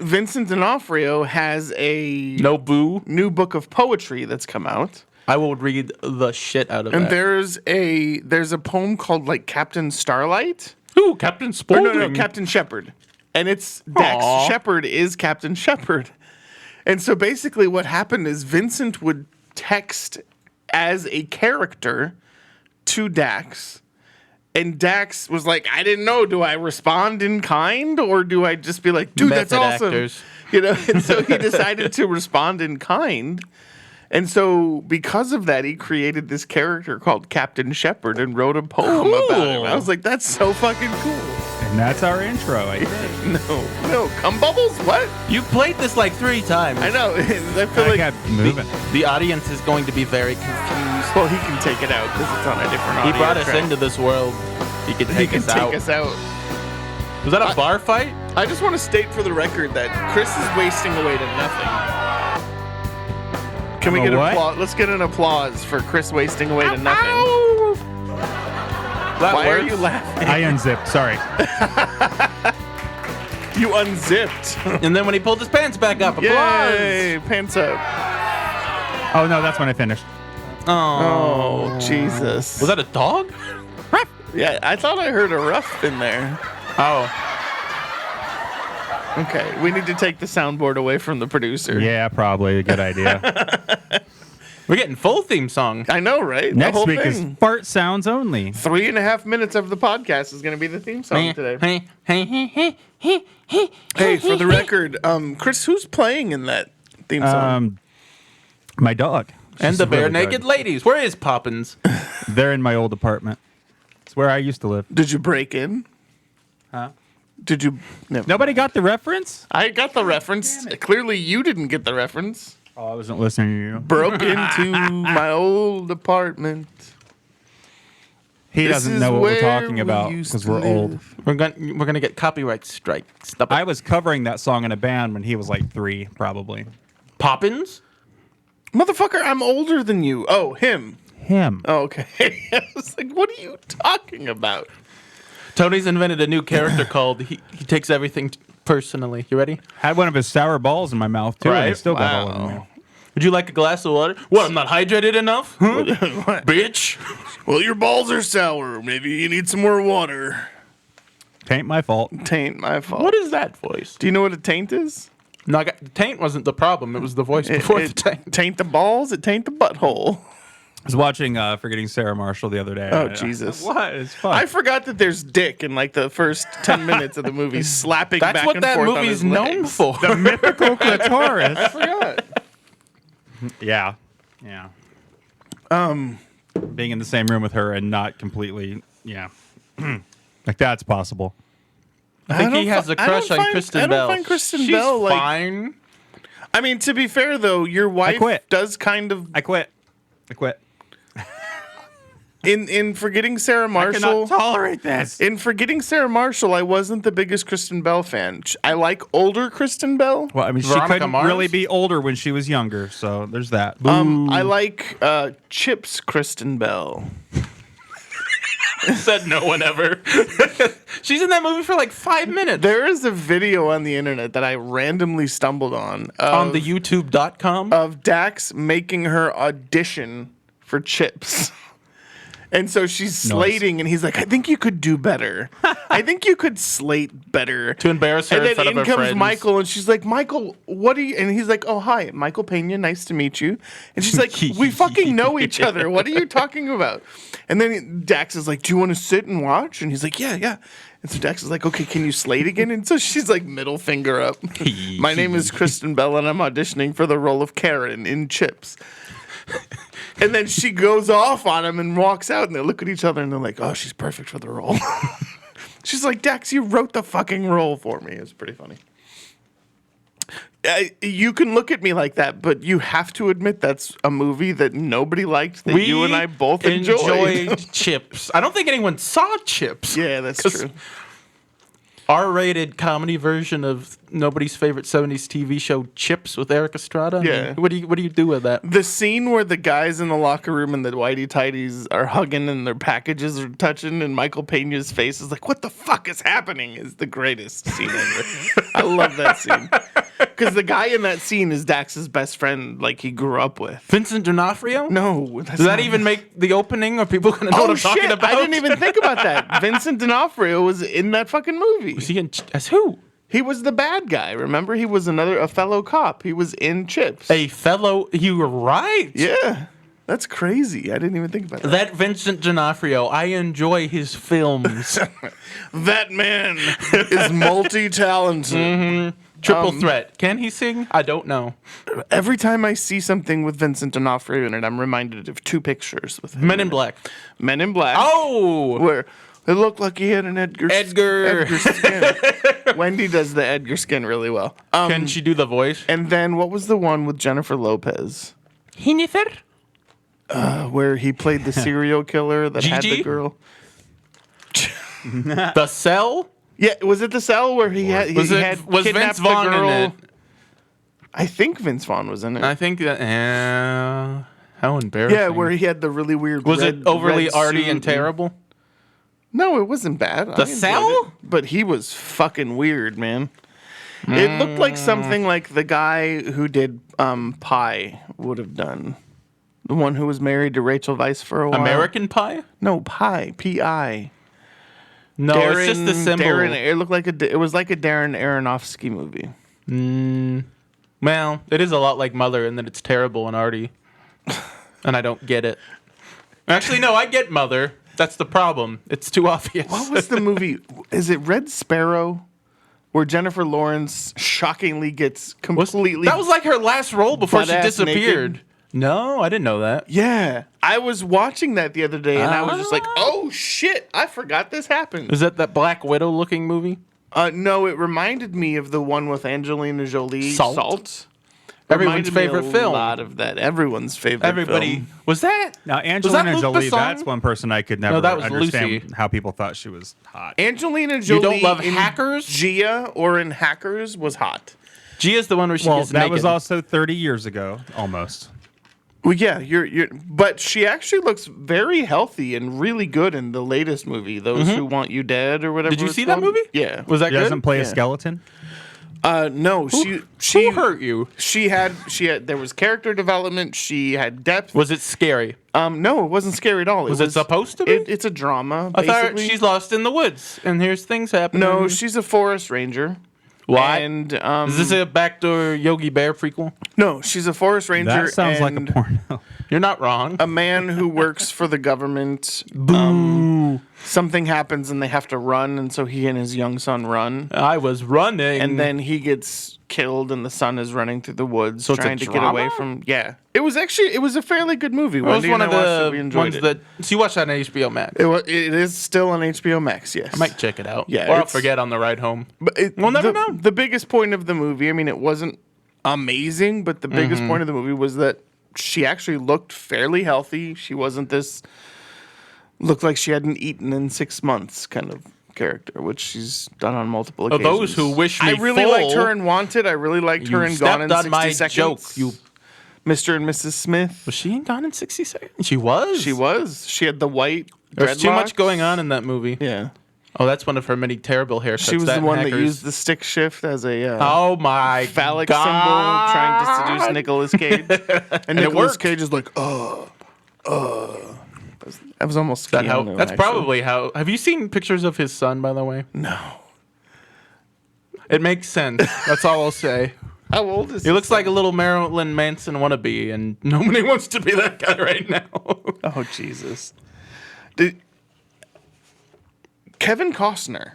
Vincent D'Onofrio has a Nobu. new book of poetry that's come out. I will read the shit out of And that. there's a poem called like Captain Starlight. Ooh, Captain Or Spaulding. no, Captain Shepard. And it's Dax Aw. Shepard is Captain Shepard. And so basically what happened is Vincent would text as a character to Dax. And Dax was like, I didn't know, do I respond in kind or do I just be like, dude, that's Method awesome. actors. You know, and so he decided to respond in kind. And so because of that, he created this character called Captain Shepard and wrote a poem about him. I was like, that's so fucking cool. And that's our intro, I think. No, cum bubbles? What? You played this like 3 times. I know. I feel I like kept moving. The audience is going to be very confused. well, he can take it out because it's on a different audio He brought us track. into this world. He could He take can us take out. us out. Was that a bar fight? I just want to state for the record that Chris is wasting away to nothing. Can we A get what? applause? Let's get an applause for Chris wasting away to nothing. That Why works. are you laughing? I unzipped. Sorry. You unzipped. And then when he pulled his pants back up, applause. Yay! Pants up. Oh, no, that's when I finished. Oh, Jesus. Was that a dog? Yeah, I thought I heard a rough in there. Oh. Okay, we need to take the soundboard away from the producer. Yeah, probably a good idea. We're getting full theme song. I know, right? The Next whole week thing. is fart sounds only. 3.5 minutes of the podcast is going to be the theme song today. Hey. Hey, for the record, Chris, who's playing in that theme song? My dog. And She's the a really bare naked good- ladies. Where is Poppins? They're in my old apartment. It's where I used to live. Did you break in? Huh? Did you? No. Nobody got the reference? I got the reference. Clearly, you didn't get the reference. Oh, I wasn't listening to you. Broke into my old apartment. He This doesn't is know what we're where talking we about used because to we're old. live. We're gonna get copyright strike. Stop it. I was covering that song in a band when he was like 3, probably. Poppins? Motherfucker, I'm older than you. Oh, him. Him. Oh, okay. I was like, what are you talking about? Tony's invented a new character called He Takes Everything Personally. You ready? Had one of his sour balls in my mouth too, and I Right? still got all Wow. of them. Would you like a glass of water? What, I'm not hydrated enough? Huh? Bitch. Well, your balls are sour. Maybe you need some more water. Tain't my fault. Taint my fault. What is that voice? Do you know what a taint is? No, the taint wasn't the problem. It was the voice before the taint. Taint the balls, it taint the butthole. I was watching Forgetting Sarah Marshall the other day. Oh, Jesus. What? It's fun. I forgot that there's dick in like the first 10 minutes of the movie slapping That's back what and that forth on movie's his known legs. for. the mythical clitoris. I forgot. Yeah. Yeah. Being in the same room with her and not completely, yeah. Like that's possible. I think don't he has fi- a crush I on don't find- Kristen I don't Bell. find Kristen She's Bell, like- fine. I mean, to be fair though, your wife quit. does kind of I quit. in Forgetting Sarah I Marshall. cannot tolerate this. In Forgetting Sarah Marshall, I wasn't the biggest Kristen Bell fan. I like older Kristen Bell. Well, I mean, she Veronica couldn't Mars? really be older when she was younger, so there's that. I like Chips Kristen Bell. Said no one ever. She's in that movie for like 5 minutes. There is a video on the internet that I randomly stumbled on On the YouTube.com. of Dax making her audition for Chips. And so she's slating, and he's like, I think you could do better. I think you could slate better. To embarrass her and in then front of in her comes friends. Michael, and she's like, Michael, what are you? And he's like, oh, hi, Michael Pena, nice to meet you. And she's like, we fucking know each other. What are you talking about? And then Dax is like, do you want to sit and watch? And he's like, yeah. And so Dax is like, okay, can you slate again? And so she's like, middle finger up. My name is Kristen Bell, and I'm auditioning for the role of Karen in Chips. And then she goes off on him and walks out, and they look at each other, and they're like, oh, she's perfect for the role. She's like, Dax, you wrote the fucking role for me. It's pretty funny. You can look at me like that, but you have to admit that's a movie that nobody liked, that you and I both enjoyed. Chips. I don't think anyone saw Chips. Yeah, that's 'Cause true. R-rated comedy version of nobody's favorite 70s TV show Chips with Eric Estrada. I mean, Yeah. what do you do with that? The scene where the guys in the locker room and the whitey tighties are hugging and their packages are touching, and Michael Pena's face is like, what the fuck is happening, is the greatest scene ever. I love that scene. Because the guy in that scene is Dax's best friend, like he grew up with. Vincent D'Onofrio? No, Does that even make the opening? Are people going to know what I'm talking about? I didn't even think about that. Vincent D'Onofrio was in that fucking movie. Was he as who? He was the bad guy. Remember, he was a fellow cop. He was in Chips. You were right. Yeah, that's crazy. I didn't even think about that. That Vincent D'Onofrio, I enjoy his films. That man is multi-talented. Triple Threat. Can he sing? I don't know. Every time I see something with Vincent D'Onofrio in it, I'm reminded of two pictures with him. Men in Black. Men in Black. Oh! Where it looked like he had an Edgar skin. Wendy does the Edgar skin really well. Can she do the voice? And then what was the one with Jennifer Lopez? Jennifer? Where he played the serial killer that had the Gigi? girl. The Cell? Yeah, was it The Cell where he had Was kidnapped Vince the Vaughn girl? in it? I think Vince Vaughn was in it. I think that. How embarrassing. Yeah, where he had the really weird. Was it overly red arty suit and terrible? No, it wasn't bad. I enjoyed Cell? it. But he was fucking weird, man. It looked like something like the guy who did Pi would have done. The one who was married to Rachel Weisz for a while. American Pie? No, Pi. P-I. No, it's just the symbol. It looked like it was like a Darren Aronofsky movie. Well, it is a lot like Mother in that it's terrible and arty. And I don't get it. Actually, no, I get Mother. That's the problem. It's too obvious. What was the movie? Is it Red Sparrow? Where Jennifer Lawrence shockingly gets completely... That was like her last role before she butt-ass disappeared. naked? No, I didn't know that. Yeah. I was watching that the other day, and I was just like, oh, shit. I forgot this happened. Is that Black Widow-looking movie? No, it reminded me of the one with Angelina Jolie. Salt? Everyone's Reminded me favorite a film. lot of that. Everyone's favorite Everybody. film. Was that? Now, Was that Angelina Luc Jolie, Besson? that's one person I could never that was understand Lucy. how people thought she was hot. Angelina Jolie don't love in Hackers? Gia or in Hackers was hot. Gia's the one where she Well, gets that naked. was also 30 years ago, almost. Well, yeah, but she actually looks very healthy and really good in the latest movie, Those Who Want You Dead or whatever. Did you it's see that called. movie? Yeah. Was that She good? doesn't play a Yeah. skeleton? No, Who she hurt you? She had there was character development. She had depth. Was it scary? No, it wasn't scary at all. Was it supposed to be? It's a drama. I thought basically. she's lost in the woods, and here's things happening. No, she's a forest ranger. Why? And Is this a backdoor Yogi Bear prequel? no, she's a forest ranger. That sounds like a and porno. You're not wrong. a man who works for the government. Something happens and they have to run, and so he and his young son run. I was running. And then he gets killed, and the son is running through the woods So it's a trying to get away drama? from. Yeah, it was a fairly good movie. it was Wendy one and of I watched it. We the enjoyed ones it. that. So you watched that on HBO Max. It is still on HBO Max. Yes, I might check it out. Yeah, or I'll it's- forget on the ride home. But We'll never the, know. The biggest point of the movie, I mean, it wasn't amazing, but the biggest point of the movie was that she actually looked fairly healthy. She wasn't this looked like she hadn't eaten in 6 months kind of character, which she's done on multiple occasions. Those who wish me I really full, liked her in Wanted. I really liked her in Gone in stepped 60 on my Seconds. joke. You Mr. and Mrs. Smith. was she in Gone in 60 Seconds? She was. She was. She had the white There's too much dreadlocks. going on in that movie. Yeah. Oh, that's one of her many terrible haircuts. She was the and one that Hackers. used the stick shift as a Oh my phallic God. symbol trying to seduce Nicolas Cage. And it Nicolas worked. Cage is like, That was almost That how, Keanu, that's actually. probably how. Have you seen pictures of his son, by the way? No. It makes sense. That's all I'll say. How old is He looks like a little Marilyn Manson wannabe, and nobody wants to be that guy right now. Oh, Jesus. Kevin Costner.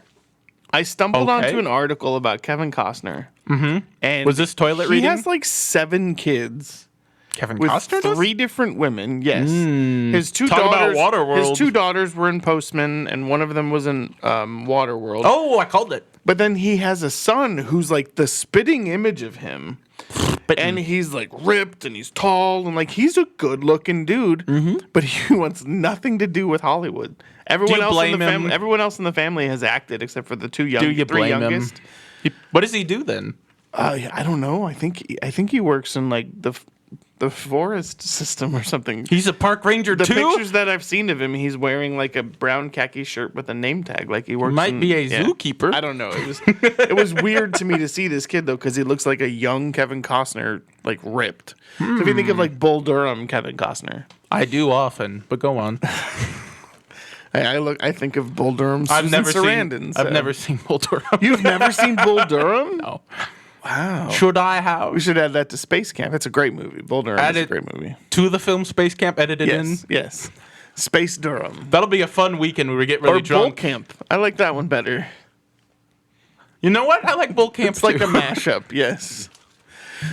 I stumbled Okay. onto an article about Kevin Costner. Mm-hmm. And Was this toilet he reading? has like 7 kids. Kevin With Costner does? 3 different women, yes. His 2 Talk about daughters. Waterworld. His 2 daughters were in Postman, and one of them was in Waterworld. Oh, I called it. But then he has a son who's like the spitting image of him. And he's like ripped and he's tall and like he's a good looking dude, but he wants nothing to do with Hollywood. Everyone you else in blame the him? family, everyone else in the family has acted except for the 3 Do you blame youngest. him? What does he do then? I don't know. I think he works in like the the forest system or something. He's a park ranger The too. pictures that I've seen of him, he's wearing like a brown khaki shirt with a name tag, like he works. Might be a yeah. zookeeper. I don't know. It was weird to me to see this kid though, because he looks like a young Kevin Costner, like ripped. So if you think of like Bull Durham, Kevin Costner, I do often, but go on. I think of Bull Durham. I've never Sarandon. seen. so. I've never seen Bull Durham. You've never seen Bull Durham? No. Wow. Should I have? We should add that to Space Camp. It's a great movie. Bull Durham Add is a it great movie. To the film Space Camp, edited in. Yes. Space Durham. That'll be a fun weekend where we get really Or Bull drunk. Camp. I like that one better. You know what? I like Bull Camp It's like too. a mashup, yes.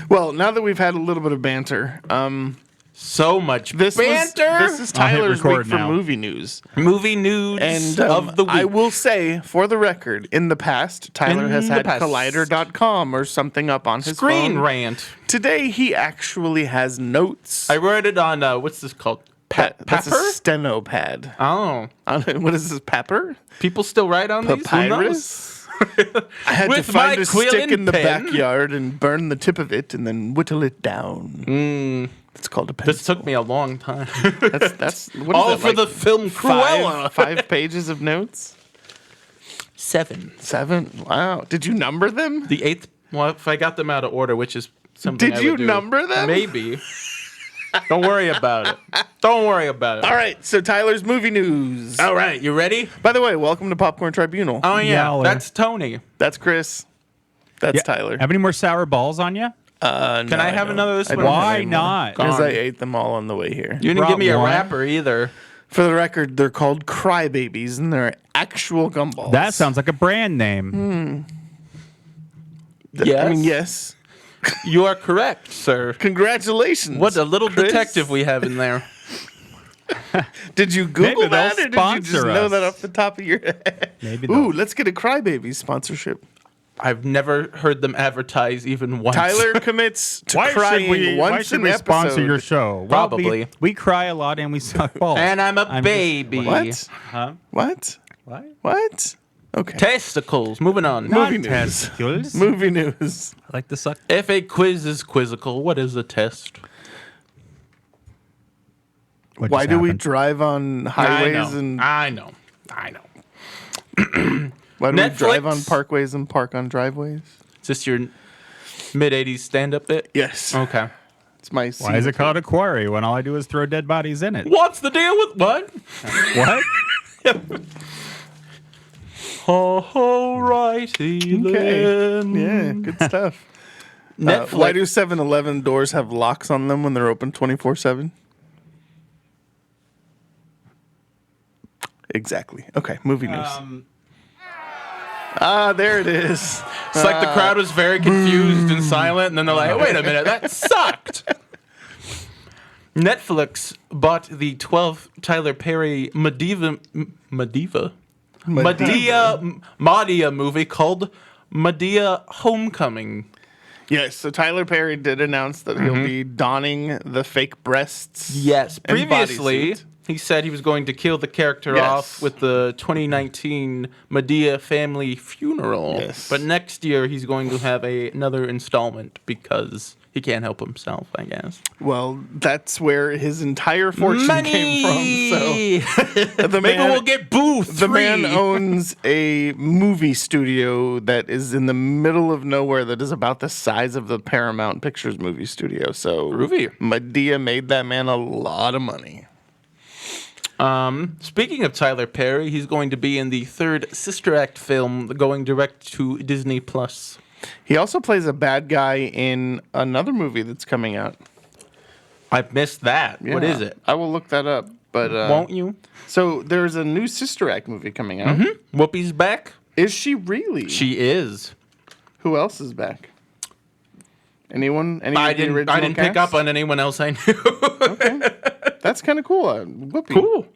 Well, now that we've had a little bit of banter, So much this banter. this is I'll hit Tyler's week record for now. movie news. Movie news And of the week. I will say, for the record, in the past, Tyler In has the had past. Collider.com or something up on his Screen phone. rant. Today, he actually has notes. I wrote it on what's this called? That's a Pepper? steno pad. Oh, What is this, pepper? people still write on these? Who knows? Papyrus? I had to With find my a stick quilling in the pen. backyard and burn the tip of it and then whittle it down. It's called a pencil. This took me a long time. That's what is All it, for like the film Cruella. five pages of notes. 7. 7. Wow. Did you number them? The 8th. Well, if I got them out of order, which is something. Did I you would do. number them? Maybe. Don't worry about it. Don't worry about it. All right. So Tyler's movie news. All right, you ready? By the way, welcome to Popcorn Tribunal. Oh yeah, Yowler. that's Tony. That's Chris. That's Tyler. Have any more sour balls on you? Can I have another of this one? Why not? Because Gone. I ate them all on the way here. You didn't Brought give me a one. wrapper either. For the record, they're called Crybabies, and they're actual gumballs. That sounds like a brand name. Yes. I mean, yes. You are correct, sir. Congratulations. What a little Chris. detective we have in there. Did you Google Maybe they'll that, or did you just sponsor know us. that off the top of your head? Maybe Ooh, they'll- let's get a Crybabies sponsorship. I've never heard them advertise even once. Tyler commits to Why crying should we, once why should an we episode. sponsor your show? Well, Probably. we cry a lot and we suck balls. And I'm a just- baby. What? Huh? What? What? What? Okay. Testicles. Moving on. Not Movie news. testicles. Movie news. I like to suck. If a quiz is quizzical, what is a test? What Why just do we happened? drive on highways and I know. why do we drive Netflix? on parkways and park on driveways? Is this your mid 80s stand up bit? Yes. Okay. It's my Why is it called a quarry when all I do is throw dead bodies in it? What's the deal with what? What? All righty Okay. then. Yeah, good stuff. Netflix. Why do 7-Eleven doors have locks on them when they're open 24/7? Exactly. Okay, movie news. There it is. It's like the crowd was very confused and silent, and then they're like, wait a minute, that sucked. Netflix bought the 12 Tyler Perry Madea movie called Madea Homecoming. Yes, so Tyler Perry did announce that he'll be donning the fake breasts. Yes, and previously bodysuit. he said he was going to kill the character Yes. off with the 2019 Madea family funeral. Yes. But next year he's going to have another installment because he can't help himself, I guess. Well, that's where his entire fortune came from. So the Maybe man, we'll get Boo 3. the man owns a movie studio that is in the middle of nowhere that is about the size of the Paramount Pictures movie studio. So Groovy. Madea made that man a lot of money. Speaking of Tyler Perry, he's going to be in the third Sister Act film going direct to Disney Plus. He also plays a bad guy in another movie that's coming out. I've missed that. What Yeah. is it? I will look that up. But Won't you? So there's a new Sister Act movie coming out. Whoopi's back. Is she really? She is. Who else is back? Anyone? Any I of the didn't. original I didn't pick cast? up on anyone else I knew. That's kind of cool. Whoopi. Cool.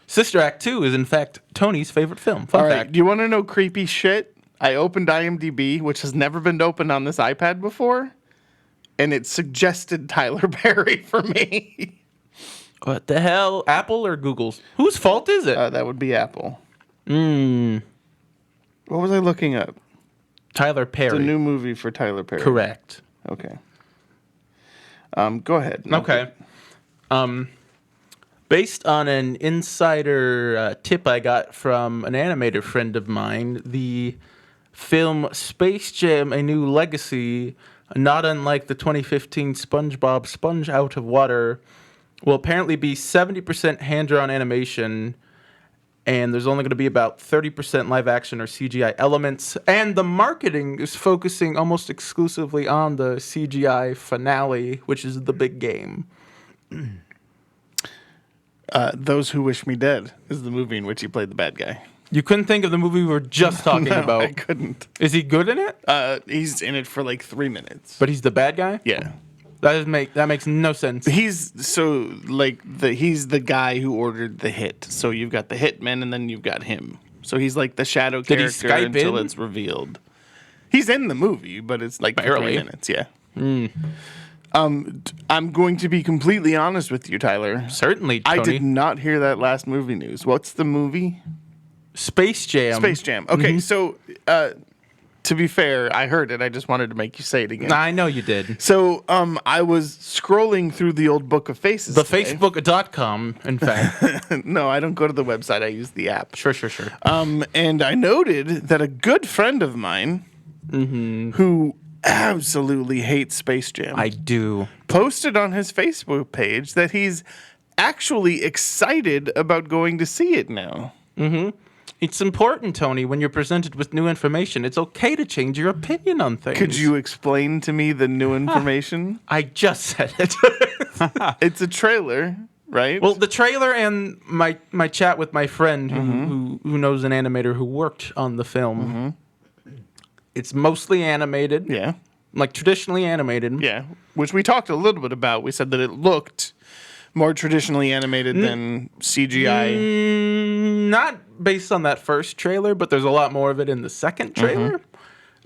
Sister Act 2 is in fact Tony's favorite film. Fun All right. fact. Do you want to know creepy shit? I opened IMDb, which has never been opened on this iPad before, and it suggested Tyler Perry for me. What the hell? Apple or Google's? Whose fault is it? That would be Apple. What What was I looking up? Tyler Perry. It's a new movie for Tyler Perry. Correct. Okay. Go ahead. Okay. Based on an insider tip I got from an animator friend of mine, the film Space Jam: A New Legacy, not unlike the 2015 SpongeBob Sponge Out of Water, will apparently be 70% hand-drawn animation, and there's only going to be about 30% live action or CGI elements, and the marketing is focusing almost exclusively on the CGI finale, which is the big game. Those Who Wish Me Dead is the movie in which he played the bad guy. You couldn't think of the movie we were just talking No, about. I couldn't. Is he good in it? He's in it for like 3 minutes. But he's the bad guy? Yeah. That makes no sense. He's he's the guy who ordered the hit. So you've got the hitman and then you've got him. So he's like the shadow Did he character Skype until in? it's revealed. He's in the movie, but it's like for Barely. 3 minutes. Yeah. I'm going to be completely honest with you, Tyler. Certainly, Tony. I did not hear that last movie news. What's the movie? Space Jam. Space Jam. Okay, so to be fair, I heard it. I just wanted to make you say it again. I know you did. So I was scrolling through the old book of faces. The today. Facebook.com, in fact. No, I don't go to the website. I use the app. Sure. And I noted that a good friend of mine who absolutely hates Space Jam I do. posted on his Facebook page that he's actually excited about going to see it now. It's important, Tony, when you're presented with new information. It's okay to change your opinion on things. Could you explain to me the new information? I just said it. It's a trailer, right? Well, the trailer and my chat with my friend who knows an animator who worked on the film. It's mostly animated. yeah. Like traditionally animated. Yeah, which we talked a little bit about. We said that it looked more traditionally animated than CGI. Not based on that first trailer, but there's a lot more of it in the second trailer.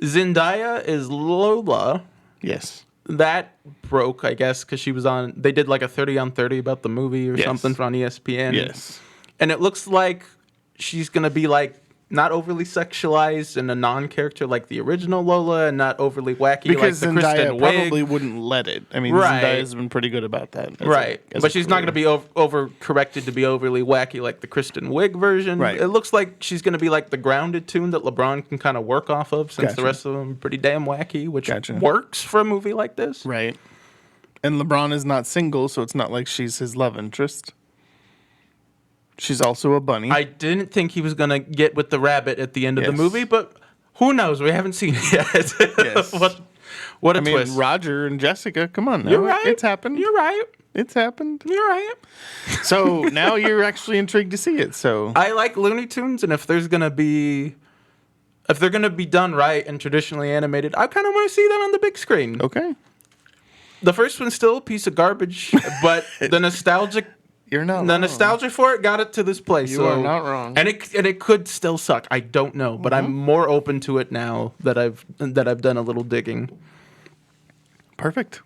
Zendaya is Lola. Yes. That broke, I guess, because she was on. They did like a 30 on 30 about the movie or Yes. something on ESPN. Yes. And it looks like she's going to be like not overly sexualized and a non-character like the original Lola, and not overly wacky Because like the Zendaya Kristen probably Wiig. wouldn't let it. I mean, Right. Zendaya's been pretty good about that. Right, but she's not going to be over-corrected to be overly wacky like the Kristen Wiig version. Right. It looks like she's going to be like the grounded tune that LeBron can kind of work off of, since the Gotcha. rest of them are pretty damn wacky, which Gotcha. works for a movie like this. Right. And LeBron is not single, so it's not like she's his love interest. She's also a bunny. I didn't think he was going to get with the rabbit at the end of the Yes. movie, but who knows? We haven't seen it yet. Yes. What a I mean, twist. Roger and Jessica, come on now. You're right. It's happened. You're right. It's happened. You're right. So now you're actually intrigued to see it. So I like Looney Tunes, and if they're gonna be done right and traditionally animated, I kind of want to see that on the big screen. okay, The first one's still a piece of garbage, but the nostalgia for it got it to this place. You are not wrong. And it could still suck. I don't know, but I'm more open to it now that I've done a little digging. Perfect.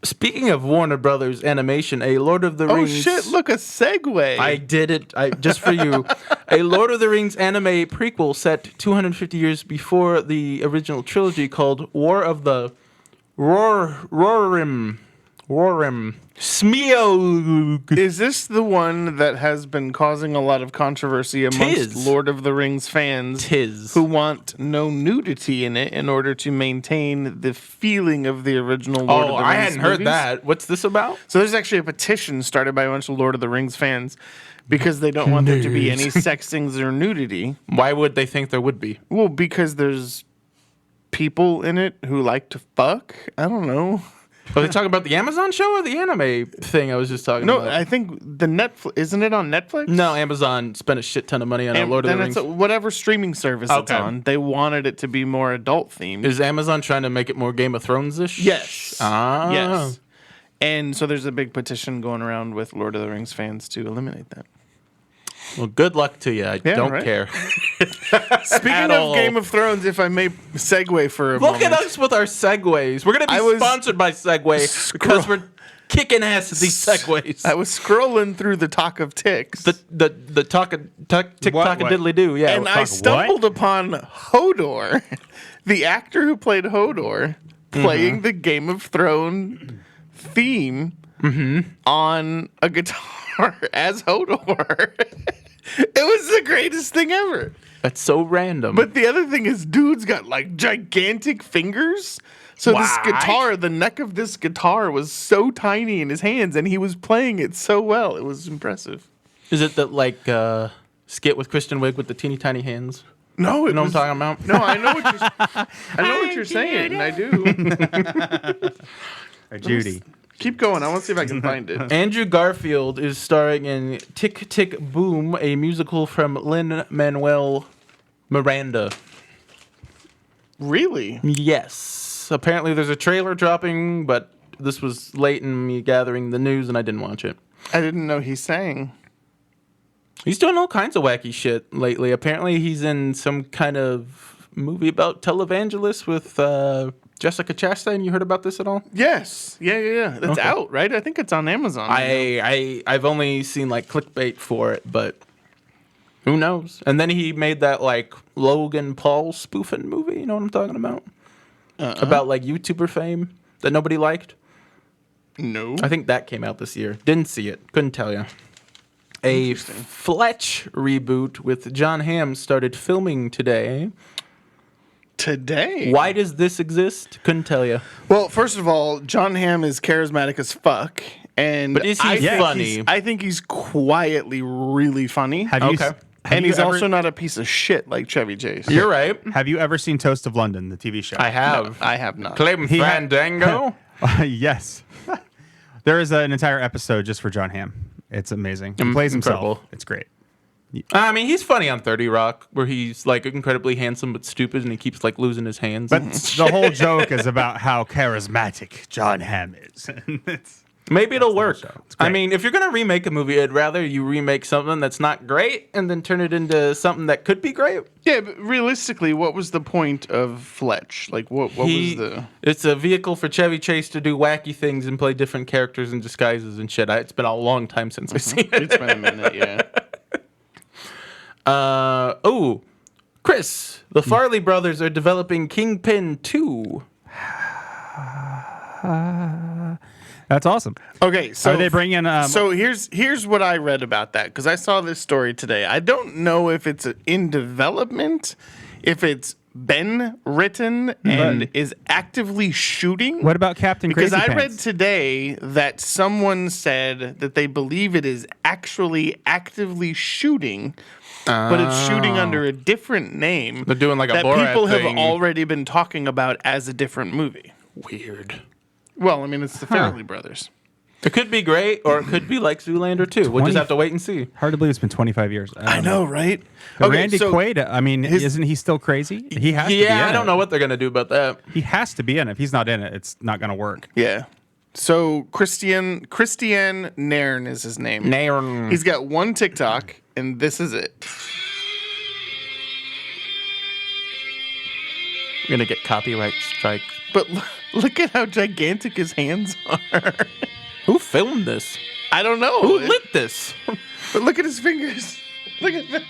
Speaking of Warner Brothers animation, a Lord of the Oh Rings. shit! Look, a segue. I did it. Just for you. A Lord of the Rings anime prequel set 250 years before the original trilogy called War of the Rohirrim. Smeagol. Is this the one that has been causing a lot of controversy amongst Tis. Lord of the Rings fans Tis. who want no nudity in it in order to maintain the feeling of the original Lord of the Rings I hadn't heard movies? that. What's this about? So there's actually a petition started by a bunch of Lord of the Rings fans because they don't want there to be any sex scenes or nudity. Why would they think there would be? Well, because there's people in it who like to fuck. I don't know. Are they talking about the Amazon show or the anime thing I was just talking No, about? I think the Netflix isn't it on Netflix? No, Amazon spent a shit ton of money on a And Lord of then the it's Rings. whatever streaming service it's Okay. on. They wanted it to be more adult themed. Is Amazon trying to make it more Game of Thrones-ish? Yes. Ah. Yes. And so there's a big petition going around with Lord of the Rings fans to eliminate that. Well, good luck to you. I don't right. care. Speaking At of all. Game of Thrones, if I may segue for a Look moment. at us with our segues. We're going to I be was sponsored by Segway because we're kicking ass at these segues. I was scrolling through the talk of ticks. The tick What? tock a diddly do. Yeah. and I stumbled upon Hodor, the actor who played Hodor, playing the Game of Thrones theme on a guitar as Hodor. It was the greatest thing ever. That's so random. But the other thing is, dude's got like gigantic fingers. So this What? guitar, the neck of this guitar was so tiny in his hands, and he was playing it so well. It was impressive. Is it that like skit with Kristen Wiig with the teeny tiny hands? No, it You know was, what I'm talking about? No, I know what you're saying. I do. Or Judy. Keep going. I want to see if I can find it. Andrew Garfield is starring in Tick Tick Boom, a musical from Lin-Manuel Miranda. Really? Yes. Apparently there's a trailer dropping, but this was late in me gathering the news and I didn't watch it. I didn't know he sang. He's doing all kinds of wacky shit lately. Apparently he's in some kind of movie about televangelists with Jessica Chastain. You heard about this at all? Yes. Yeah. That's Okay. out, right? I think it's on Amazon. I've only seen like clickbait for it, but who knows? And then he made that like Logan Paul spoofing movie. You know what I'm talking about? About like YouTuber fame that nobody liked. No. I think that came out this year. Didn't see it. Couldn't tell you. A Fletch reboot with John Hamm started filming today. Today? Why does this exist? Couldn't tell you. Well, first of all, John Hamm is charismatic as fuck. And But is he I think funny? I think he's quietly really funny. Have you? Okay. And he's ever, also not a piece of shit like Chevy Chase. You're right. Have you ever seen Toast of London, the TV show? I have. I have not. Claim He had- Fandango. Yes. There is an entire episode just for John Hamm. It's amazing. He plays himself. incredible. It's great. I mean, he's funny on 30 Rock, where he's like incredibly handsome but stupid, and he keeps like losing his hands. But the whole joke is about how charismatic John Hamm is. It's- Maybe it'll the whole work. show. It's I great. mean, if you're gonna remake a movie, I'd rather you remake something that's not great and then turn it into something that could be great. Yeah, but realistically, what was the point of Fletch? Like, what was the... It's a vehicle for Chevy Chase to do wacky things and play different characters and disguises and shit. It's been a long time since I've seen it. It's been a minute, yeah. Chris, the Farley brothers are developing Kingpin 2. That's awesome. Okay, so Are they bringing? So here's what I read about that, because I saw this story today. I don't know if it's in development, if it's been written and is actively shooting. What about Captain Because Crazy I read Pants? today that someone said that they believe it is actually actively shooting, but it's shooting under a different name. They're doing like a that Borat people thing. have already been talking about as a different movie. Weird. Well, I mean, it's the Farrelly brothers. It could be great, or it could be like Zoolander 2. We'll just have to wait and see. Hard to believe it's been 25 years. I know, right? But Randy Quaid. I mean, isn't he still crazy? He has to be in Yeah, I don't it. know what they're gonna do about that. He has to be in it. If he's not in it, it's not going to work. Yeah. So Christian Nairn is his name. Nairn. He's got one TikTok, and this is it. You're gonna get copyright strike. But look at how gigantic his hands are. Who filmed this? I don't know. Who lit this? But look at his fingers. Look at that.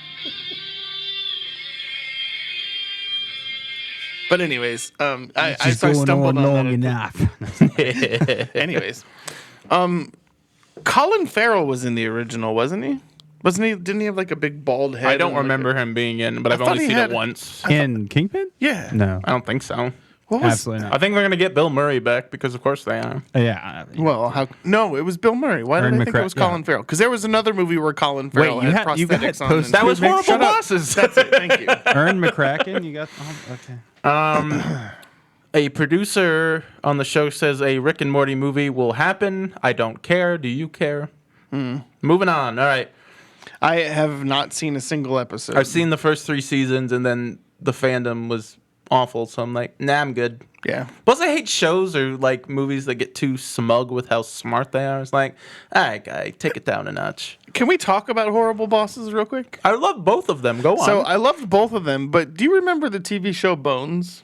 But anyways, I stumbled on that. Anyways, Colin Farrell was in the original, wasn't he? Wasn't he? Didn't he have like a big bald head? I don't and, like, remember him being in, but I've thought only he seen had- it once. In Kingpin? Yeah. No, I don't think so. What was? absolutely I not. think they're gonna get Bill Murray back because, of course, they are. Yeah. Well, how? No, it was Bill Murray. Why did Ern I think it was McCra- yeah. Colin Farrell? Because there was another movie where Colin Farrell you had had- you got prosthetics on. post- and- That was Nick, Horrible shut up. Bosses. That's it. Thank you. Ern McCracken. You got. Okay. A producer on the show says a Rick and Morty movie will happen. I don't care. Do you care? Moving on. All right. I have not seen a single episode. I've seen the first 3 seasons, and then the fandom was awful. So I'm like, nah, I'm good. Yeah. Plus, I hate shows or like movies that get too smug with how smart they are. It's like, all right, guy, take it down a notch. Can we talk about Horrible Bosses real quick? I love both of them. Go on. So I loved both of them, but do you remember the TV show Bones?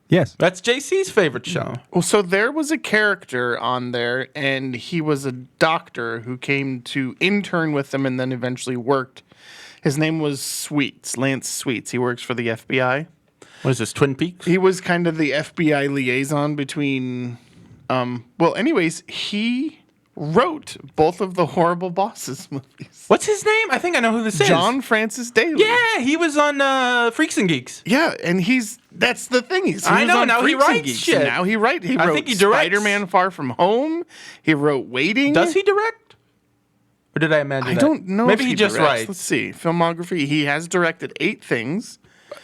Yes. That's JC's favorite show. Well, so there was a character on there, and he was a doctor who came to intern with them and then eventually worked. His name was Sweets, Lance Sweets. He works for the FBI. What is this, Twin Peaks? He was kind of the FBI liaison between. Anyways, he wrote both of the Horrible Bosses movies. What's his name? I think I know who this is. John Francis Daly. Yeah, he was on Freaks and Geeks. Yeah, and that's the thing. I know, on now he Freaks and writes Geeks, shit. and now he wrote I think he directs. Spider-Man Far From Home. He wrote Waiting. Does he direct? Or did I imagine I that? don't know. Maybe if he just directs. writes. Let's see. Filmography. He has directed 8 things.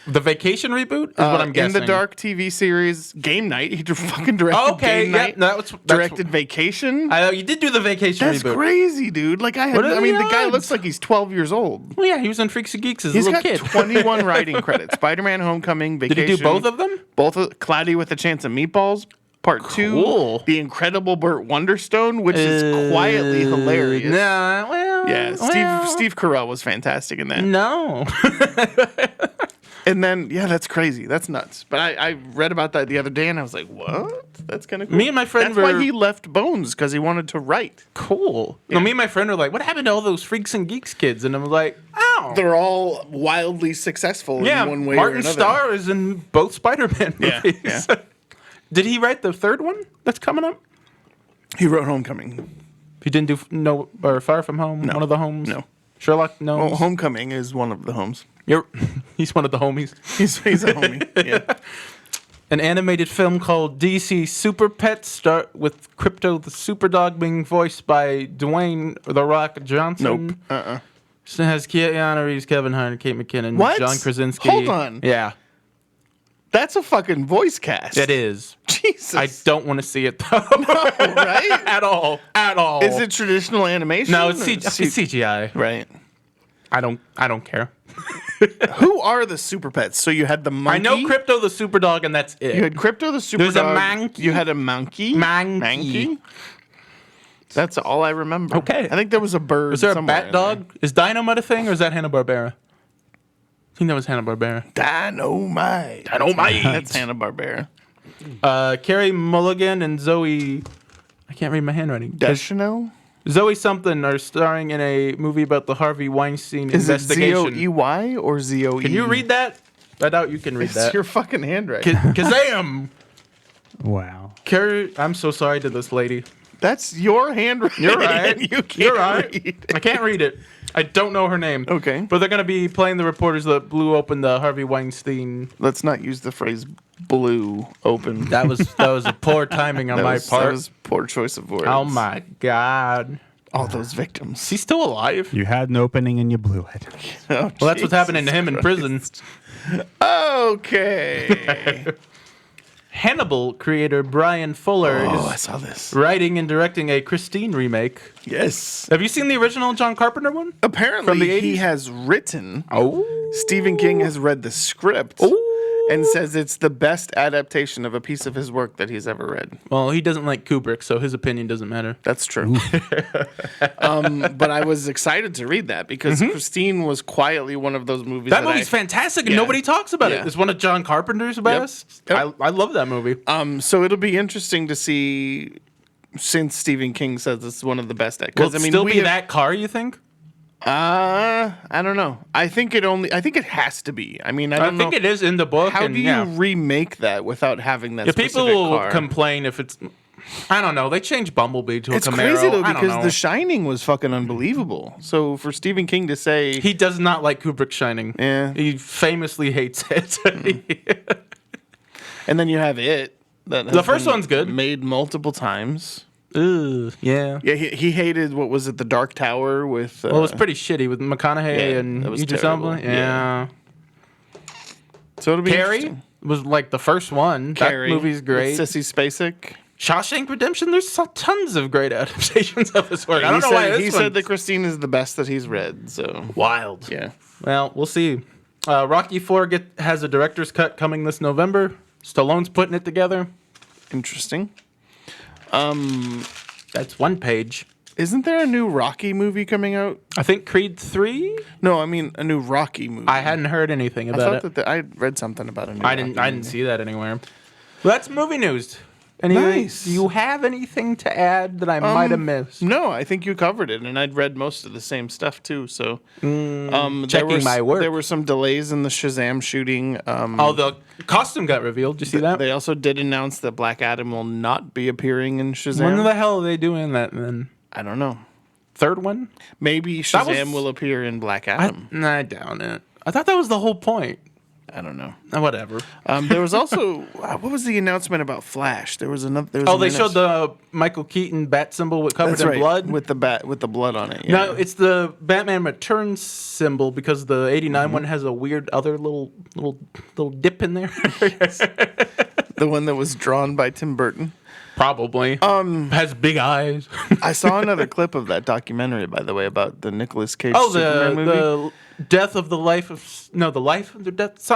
The Vacation reboot is what I'm guessing. In the Dark TV series Game Night. He fucking directed Game Night. That's directed Vacation. I know you did do the Vacation That's reboot. crazy, dude. Like What are the the guy odds? looks like he's 12 years old. Well, yeah, he was on Freaks and Geeks as a He's little got kid. 21 writing credits. Spider-Man: Homecoming, Did Vacation. he do both of them? Both of Cloudy with a Chance of Meatballs. Part 2, Cool. The Incredible Burt Wonderstone, which is quietly hilarious. Nah, well, Yeah, Steve Carell was fantastic in that. No. And then, that's crazy. That's nuts. But I read about that the other day, and I was like, what? That's kind of cool. Me and my friend That's why were- he left Bones, because he wanted to write. Cool. No, me and my friend were like, what happened to all those Freaks and Geeks kids? And I was like, oh. They're all wildly successful Yeah, in one way Martin or another. Starr is in both Spider-Man Yeah, movies. yeah. Did he write the third one that's coming up? He wrote Homecoming. He didn't do Far From Home, one of the homes? No. Sherlock? No. Well, Homecoming is one of the homes. He's one of the homies. He's a homie. Yeah. An animated film called DC Super Pets, start with Crypto the Superdog being voiced by Dwayne The Rock Johnson. Nope. It has Keanu Reeves, Kevin Hart, Kate McKinnon, What? John Krasinski. Hold on. Yeah, That's a fucking voice cast. it is. Jesus. I don't want to see it though. right? At all. At all. Is it traditional animation? No, it's or CGI. Right. I don't care. Who are the super pets? So you had the monkey. I know Crypto the Superdog, and that's it. You had Crypto the super There's a dog. monkey. You had a monkey. Monkey. That's all I remember. Okay. I think there was a bird. Was there a somewhere bat in dog? Is Dynamite a thing, or is that Hanna-Barbera? I think that was Hanna-Barbera. there. Dynamite. Dynamite. That's Hanna-Barbera. Carrie Mulligan and Zoe. I can't read my handwriting. Deschanel? Zoe something are starring in a movie about the Harvey Weinstein Is it investigation. Zoey or Zoe? Can you read that? I doubt you can read It's that. your fucking handwriting. Kazam! Wow. Carrie, I'm so sorry to this lady. That's your handwriting. You're right. You can't You're right. read. I can't read it. I don't know her name. Okay. But they're going to be playing the reporters that blew open the Harvey Weinstein. Let's not use the phrase "blew open." That was a poor timing on my That part. was poor choice of words. Oh my God. All those victims. Is he still alive? You had an opening and you blew it. Oh, Well, that's what's happening to him in prison. Okay. Hannibal creator Brian Fuller Oh, I is saw this. writing and directing a Christine remake. Yes. Have you seen the original John Carpenter one? Apparently, From the he 80s? has written. Oh. Stephen King has read the script and says it's the best adaptation of a piece of his work that he's ever read. Well, he doesn't like Kubrick, so his opinion doesn't matter. That's true. But I was excited to read that because Christine was quietly one of those movies. That movie's fantastic, and Yeah. nobody talks about Yeah. it. It's one of John Carpenter's best. Yep. I love that movie. So it'll be interesting to see, since Stephen King says it's one of the best. Will it still be that car, you think? I don't know. I think it has to be. I mean, I I don't know. think it is in the book. How and do you yeah. remake that without having that Yeah, specific people will car? complain if it's. I don't know. They changed Bumblebee to It's a Camaro. crazy though I don't because know. The Shining was fucking unbelievable. So for Stephen King to say, He does not like Kubrick's Shining. Yeah. He famously hates it. and then you have it. That The has first been one's good. Made multiple times. Ugh, yeah. Yeah, he hated what was it, The Dark Tower with. Well, it was pretty shitty with McConaughey Yeah, and that was Idris terrible. Elba. Yeah. Yeah. So it'll be Carrie interesting. was like the first one. Carrie, That movie's great. with Sissy Spacek. Shawshank Redemption. There's tons of great adaptations of his work. I don't know he why said, this he one. said that Christine is the best that he's read. So Wild. yeah, Well, we'll see. Rocky IV has a director's cut coming this November. Stallone's putting it together. interesting. That's one page. Isn't there a new Rocky movie coming out? I think Creed 3. No, I mean a new Rocky movie. I hadn't heard anything I about thought it. that I read something about a new. I didn't see that anywhere. Well, that's movie news. Nice. Do you have anything to add that I might have missed? No, I think you covered it, and I'd read most of the same stuff too. So, Checking my work. There were some delays in the Shazam shooting. Oh, the costume got revealed. Did you see that? They also did announce that Black Adam will not be appearing in Shazam. When the hell are they doing that then? I don't know. Third one? Maybe Shazam will appear in Black Adam. I doubt it. I thought that was the whole point. I don't know. Whatever. There was also what was the announcement about Flash? There was another. They showed the Michael Keaton bat symbol covered That's in right, blood with the blood on it. Yeah. No, it's the Batman Returns symbol because the '89 one has a weird other little dip in there. The one that was drawn by Tim Burton. Probably. Has big eyes. I saw another clip of that documentary, by the way, about the Nicolas Cage Oh, Superman movie. the death of the life of the life of the death.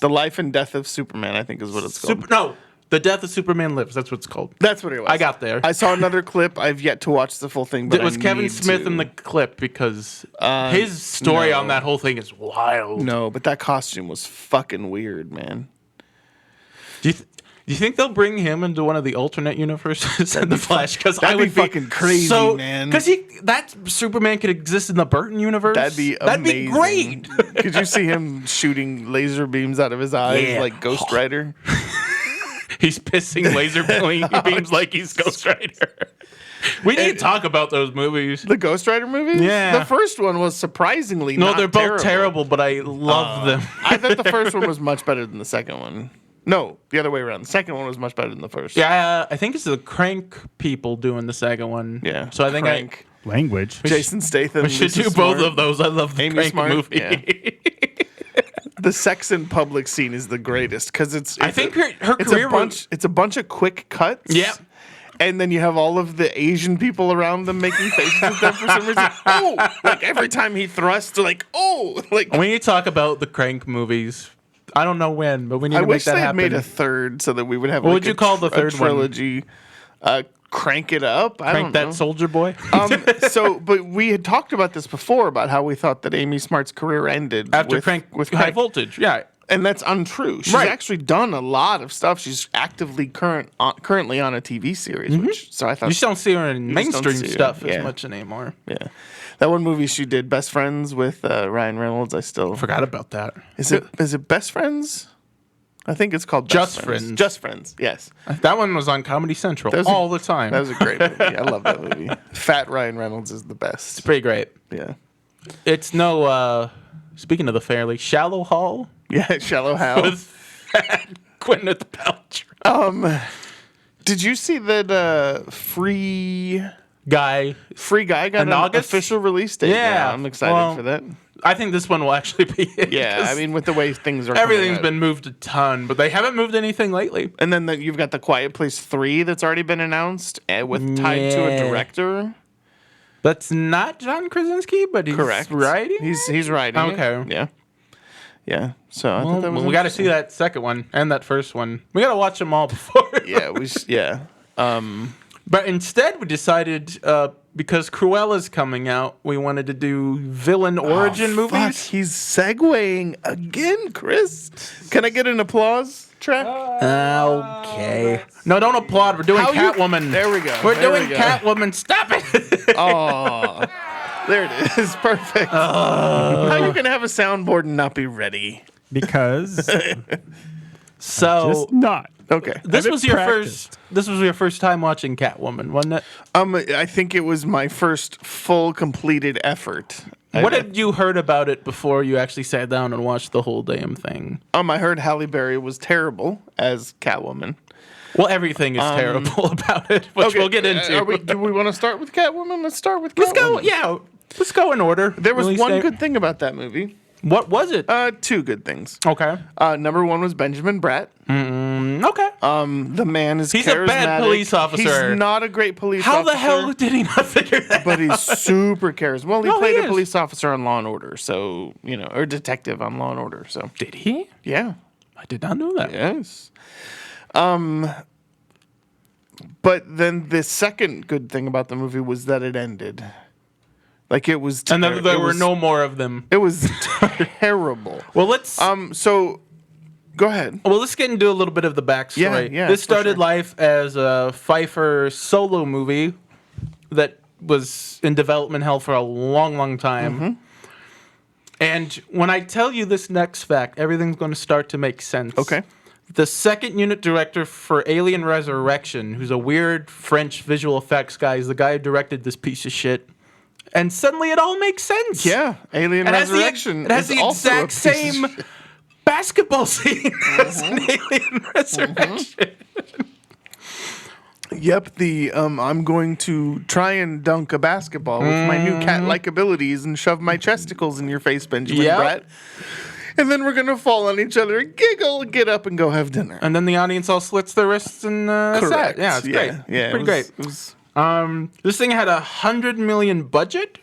The Life and Death of Superman, I think is what it's called. The Death of Superman Lives. That's what it's called. That's what it was. I got there. I saw another clip. I've yet to watch the full thing, but It was I Kevin need Smith to. in the clip because his story no. on that whole thing is wild. No, but that costume was fucking weird, man. Do you think they'll bring him into one of the alternate universes in the Flash? Because I that'd would be fucking crazy, man. Because that Superman could exist in the Burton universe. That'd be amazing. great. Could you see him shooting laser beams out of his eyes Yeah. like Ghost Rider? He's pissing laser beams like he's Ghost Rider. We need to talk about those movies. The Ghost Rider movies? Yeah. The first one was surprisingly No, not they're both terrible, but I love them. I thought the first one was much better than the second one. No, the other way around. The second one was much better than the first. Yeah, I think it's the Crank people doing the second one. Yeah. So I think Crank. Language. Jason Statham. we should Lisa do both Smart. of those. I love the Amy Crank Smart, movie. yeah. The sex in public scene is the greatest because it's. I think her it's career a bunch. It's a bunch of quick cuts. Yep. And then you have all of the Asian people around them making faces at them for some reason. Oh, like every time he thrusts, like like. We need to talk about the Crank movies. I don't know when, but we need I to make wish that they happen. made a third so that we would have. What like would you call the third a one? trilogy? Crank it up. I Crank don't that know. soldier boy. But we had talked about this before about how we thought that Amy Smart's career ended After with, Crank with High Crank. Voltage. Yeah. And that's untrue. She's Right. actually done a lot of stuff. She's actively currently on a TV series. So I thought You just don't see her in just don't mainstream see her, stuff yeah. as much anymore. yeah, that one movie she did, Best Friends with Ryan Reynolds. I still Forgot about that. is it Best Friends? I think it's called Just Best Friends. Just Friends. Yes, That one was on Comedy Central was all the time. that was a great movie. I love that movie. Fat Ryan Reynolds is the best. pretty great. Yeah, It's no, speaking of the fairly shallow hall yeah. Shallow Hal. with Gwyneth Paltrow. Did you see that Free Guy. Guy got In an August? official release date? Yeah, I'm excited well, for that. I think this one will actually be it. Yeah, 'cause I mean, with the way things are, everything's coming out. been moved a ton, but they haven't moved anything lately. And then you've got the Quiet Place 3 that's already been announced, with tied to a Yeah. director. That's not John Krasinski, but he's Correct. writing. He's writing. it. Okay. Yeah. Yeah. So I thought that was we got to see that second one and that first one. We got to watch them all before. Yeah. Yeah. But instead, we decided because Cruella's coming out, we wanted to do villain origin Fuck, movies. he's segueing again, Chris. Can I get an applause track? Okay. No, don't applaud. We're doing How you- Catwoman. There we go. We're There we doing go. Catwoman. Stop it. Oh, there it is. Perfect. How you gonna have a soundboard and not be ready? Because So just not. Okay. this I've was your practiced. first. This was your first time watching Catwoman, wasn't it? I think it was my first full completed effort. What had you heard about it before you actually sat down and watched the whole damn thing? I heard Halle Berry was terrible as Catwoman. Well, everything is terrible about it, which we'll get into. Do we want to start with Catwoman? Let's start with Catwoman. Let's go. Yeah, let's go in order. There was Release one date. good thing about that movie. What was it? Two good things. Okay. Number one was Benjamin Bratt. Okay. The man is He's a charismatic. bad police officer. He's not a great police How officer. the hell did he not figure that But he's super charismatic. Well, he No, he played a is. police officer on Law and Order, so or detective on Law and Order. So Did he? yeah, I did not know that. yes. But then the second good thing about the movie was that it ended. Like it was, And then there were no more of them. It was terrible. Well, let's. So Go ahead. Well, let's get into a little bit of the backstory. Yeah, this for started sure. life as a Pfeiffer solo movie that was in development hell for a long, long time. Mm-hmm. And when I tell you this next fact, everything's going to start to make sense. Okay. The second unit director for Alien Resurrection, who's a weird French visual effects guy, is the guy who directed this piece of shit. And suddenly it all makes sense. Yeah, Alien Resurrection. It has is the also a exact piece of same shit. basketball scene as an Alien Resurrection. Yep, the I'm going to try and dunk a basketball with my new cat-like abilities and shove my chesticles in your face, Benjamin Yep. Bratt. And then we're gonna fall on each other, giggle, get up, and go have dinner. And then the audience all slits their wrists and that's that. Correct. Yeah, it's great. Yeah, Pretty great. It was This thing had $100 million budget.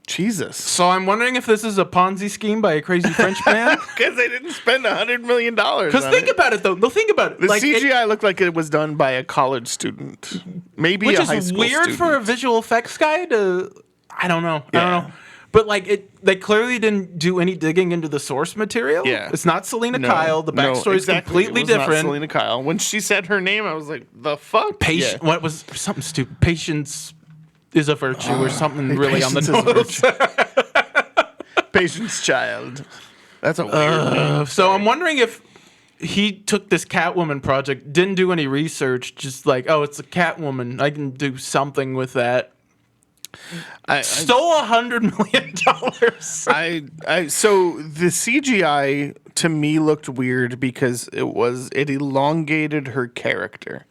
Jesus. So I'm wondering if this is a Ponzi scheme by a crazy French man. Because they didn't spend $100 million. Because think about it, though. No, think about it. The Like, CGI looked like it was done by a college student, maybe which a high is school weird student. for a visual effects guy to. I don't know. I Yeah. don't know. But like they clearly didn't do any digging into the source material. Yeah. It's not Selena Kyle. The backstory is completely it was different. Not Selena Kyle. When she said her name, I was like, "The fuck." Patient. Yeah. What was something stupid? Patience is a virtue, or something really on the Patience is a nose. Patience child. That's a weird name. So I'm wondering if he took this Catwoman project, didn't do any research, just like, oh, it's a Catwoman. I can do something with that. Stole $100 million. So the CGI to me looked weird because it elongated her character.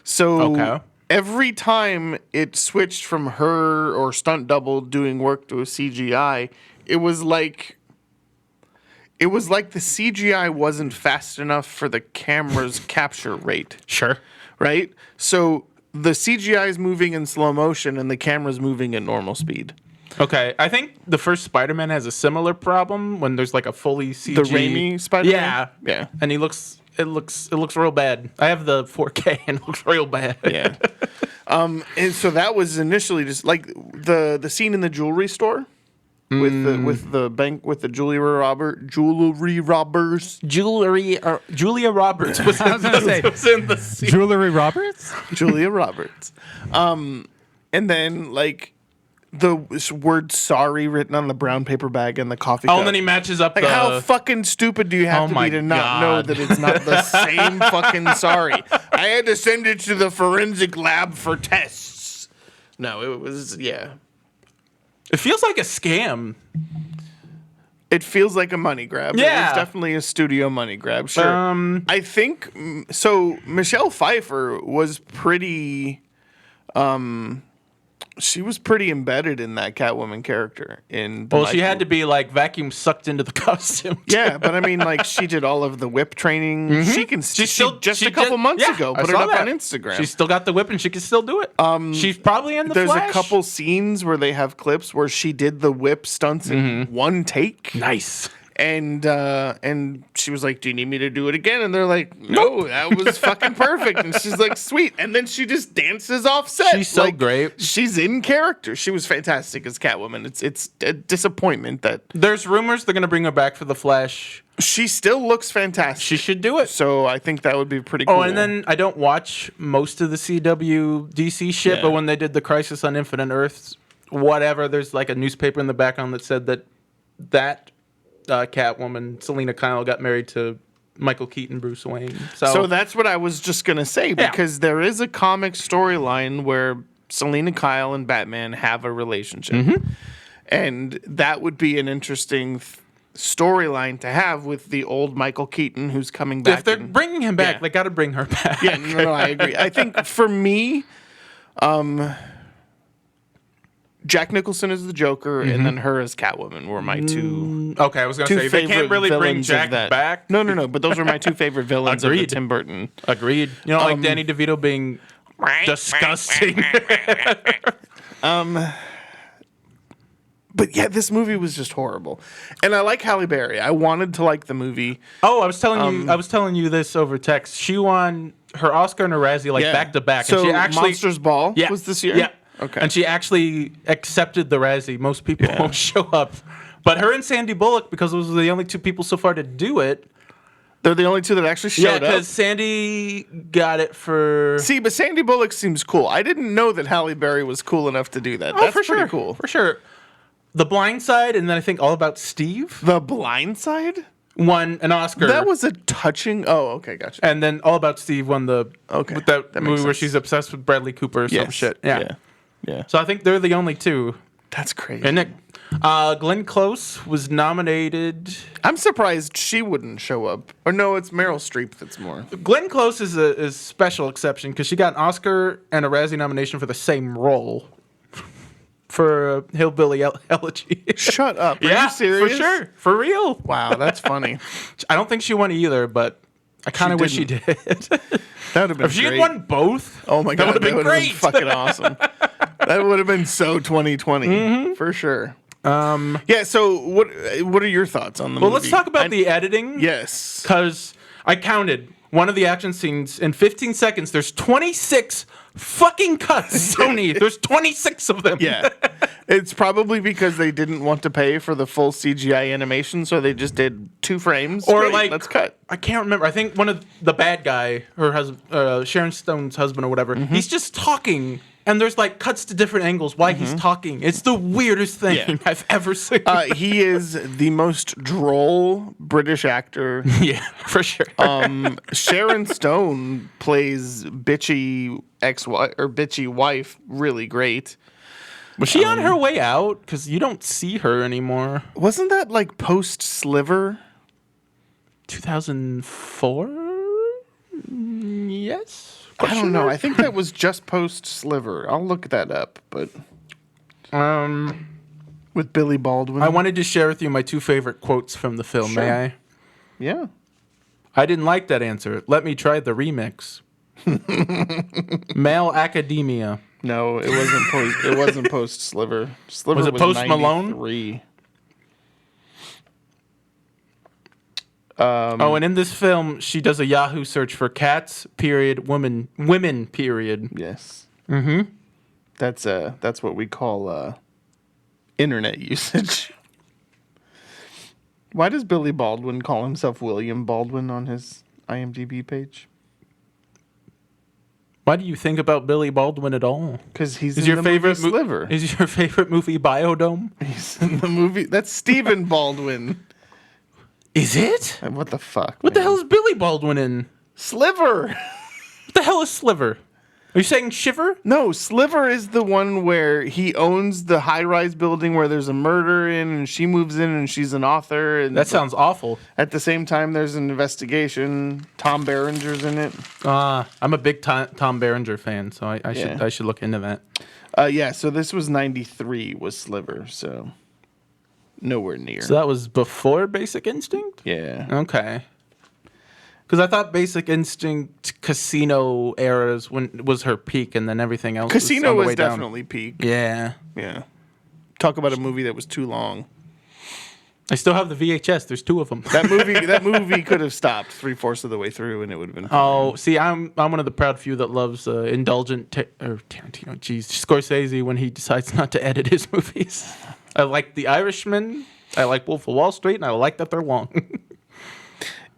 So Okay. every time it switched from her or stunt double doing work to a CGI, it was like the CGI wasn't fast enough for the camera's capture rate. Sure. Right? So the CGI is moving in slow motion and the camera's moving at normal speed. Okay, I think the first Spider-Man has a similar problem when there's like a fully CG. The Raimi Spider-Man? Yeah, Yeah. and it looks real bad. I have the 4K and it looks real bad. Yeah. And so that was initially just like the scene in the jewelry store with the bank with the jewelry robbers. Julia Roberts was in, was gonna say, was in the scene. Jewelry Roberts? Julia Roberts. And then like the word sorry written on the brown paper bag and the coffee cup. Oh, and then he matches up Like, the. how fucking stupid do you have Oh to my be to not know God. that it's not the same fucking sorry? I had to send it to the forensic lab for tests. No, it was, yeah. It feels like a scam. It feels like a money grab. Yeah. It was definitely a studio money grab, sure. I think, so Michelle Pfeiffer was pretty, she was pretty embedded in that Catwoman character. Well, she had to be like vacuum sucked into the costume. Yeah, but I mean, like, she did all of the whip training. She can still just a couple months ago I put it saw up that. on Instagram. She's still got the whip and she can still do it. She's probably in the There's Flash. a couple scenes where they have clips where she did the whip stunts in one take, Nice. and she was like, "Do you need me to do it again?" And they're like, "No, that was fucking perfect." And she's like, "Sweet." And then she just dances off set. She's so Like, great. She's in character. She was fantastic as Catwoman. It's a disappointment that There's rumors they're gonna bring her back for the Flash. she still looks fantastic. She should do it. So I think that would be pretty cool. Oh, and then I don't watch most of the CW DC shit, Yeah. but when they did the Crisis on Infinite Earths, whatever, there's like a newspaper in the background that said that Catwoman, Selena Kyle, got married to Michael Keaton, Bruce Wayne. So that's what I was just gonna say, because there is a comic storyline where Selena Kyle and Batman have a relationship, and that would be an interesting storyline to have with the old Michael Keaton who's coming back. if they're and- bringing him back, Yeah. they got to bring her back. yeah, no, I agree. I think for me, Jack Nicholson is the Joker, and then her as Catwoman were my two. Okay, I was gonna Two say they favorite can't really bring villains of Jack that. back. No, but those are my two favorite villains of the Agreed. Tim Burton. Agreed. You know, like Danny DeVito being disgusting. But yeah, this movie was just horrible, and I like Halle Berry. I wanted to like the movie. Oh, I was telling you this over text. She won her Oscar and her Razzie back to back. So and she actually, Monsters Ball yeah, was this year. Yeah. Okay. And she actually accepted the Razzie. Most people won't show up, but her and Sandy Bullock, because those were the only two people so far to do it, They're the only two that actually Yeah, showed up. because Sandy got it for. See, but Sandy Bullock seems cool. I didn't know that Halle Berry was cool enough to do that. Oh, That's for pretty sure. cool. For sure. The Blind Side, and then I think All About Steve The Blind Side? won an Oscar. That was a touching. Oh, okay, gotcha. And then All About Steve won the. Okay, With that that makes movie where sense. she's obsessed with Bradley Cooper or some Yes. shit. Yeah. Yeah. So I think they're the only two. That's crazy. And Nick, Glenn Close was nominated. I'm surprised she wouldn't show up. Or no, it's Meryl Streep that's more. Glenn Close is a special exception because she got an Oscar and a Razzie nomination for the same role. For Hillbilly Elegy. Shut up. Are you serious? For sure. For real. Wow, that's funny. I don't think she won either, but I kind of wish she didn't. did. That would have been If she had great. won both, Oh my god, would've been would've great. fucking awesome. That would have been so 2020 for sure. Yeah. So what are your thoughts on the well, movie? let's talk about the editing. Yes. Because I counted one of the action scenes in 15 seconds. There's 26 fucking cuts, Tony. There's 26 of them. Yeah. It's probably because they didn't want to pay for the full CGI animation, so they just did 2 frames. Or Great, like, let's cut. I can't remember. I think one of the bad guy, her husband, Sharon Stone's husband or whatever, Mm-hmm. he's just talking. And there's like cuts to different angles while he's talking. It's the weirdest thing Yeah. I've ever seen. He is the most droll British actor. yeah, for sure. Sharon Stone plays bitchy ex-wife or bitchy wife really great. Was she on her way out? Because you don't see her anymore. Wasn't that like post Sliver? 2004? Yes. I don't know. I think that was just post Sliver. I'll look that up. But with Billy Baldwin, I wanted to share with you my 2 favorite quotes from the film. Sure. May I? yeah. I didn't like that answer. Let me try the remix. Male Academia. No, it wasn't post. It wasn't post Sliver. Sliver Was it Post Malone? 93. Oh, and in this film, she does a Yahoo search for cats, period, women, period. Yes. Mm-hmm. That's what we call internet usage. Why does Billy Baldwin call himself William Baldwin on his IMDb page? Why do you think about Billy Baldwin at all? Because he's Is in your the favorite movie Sliver. Is your favorite movie Biodome? He's in the movie. That's Stephen Baldwin. Is it? What the fuck? What the hell is Billy Baldwin in? Sliver? What the hell is Sliver? Are you saying Shiver? No, Sliver is the one where he owns the high-rise building where there's a murder in, and she moves in, and she's an author. And That sounds awful. At the same time, there's an investigation. Tom Berenger's in it. I'm a big Tom Berenger fan, so I Yeah. should look into that. Yeah, so this was 93 was Sliver, so nowhere near. So that was before Basic Instinct? Yeah. Okay. Because I thought Basic Instinct Casino eras was her peak, and then everything else Casino was, on the was way down. definitely peak. Yeah. Yeah. Talk about a movie that was too long. I still have the VHS. There's 2 of them. That movie could have stopped 3/4 of the way through, and it would have been fine. Oh, see, I'm one of the proud few that loves indulgent Tarantino. Geez, Scorsese when he decides not to edit his movies. I like The Irishman. I like Wolf of Wall Street, and I like that they're long.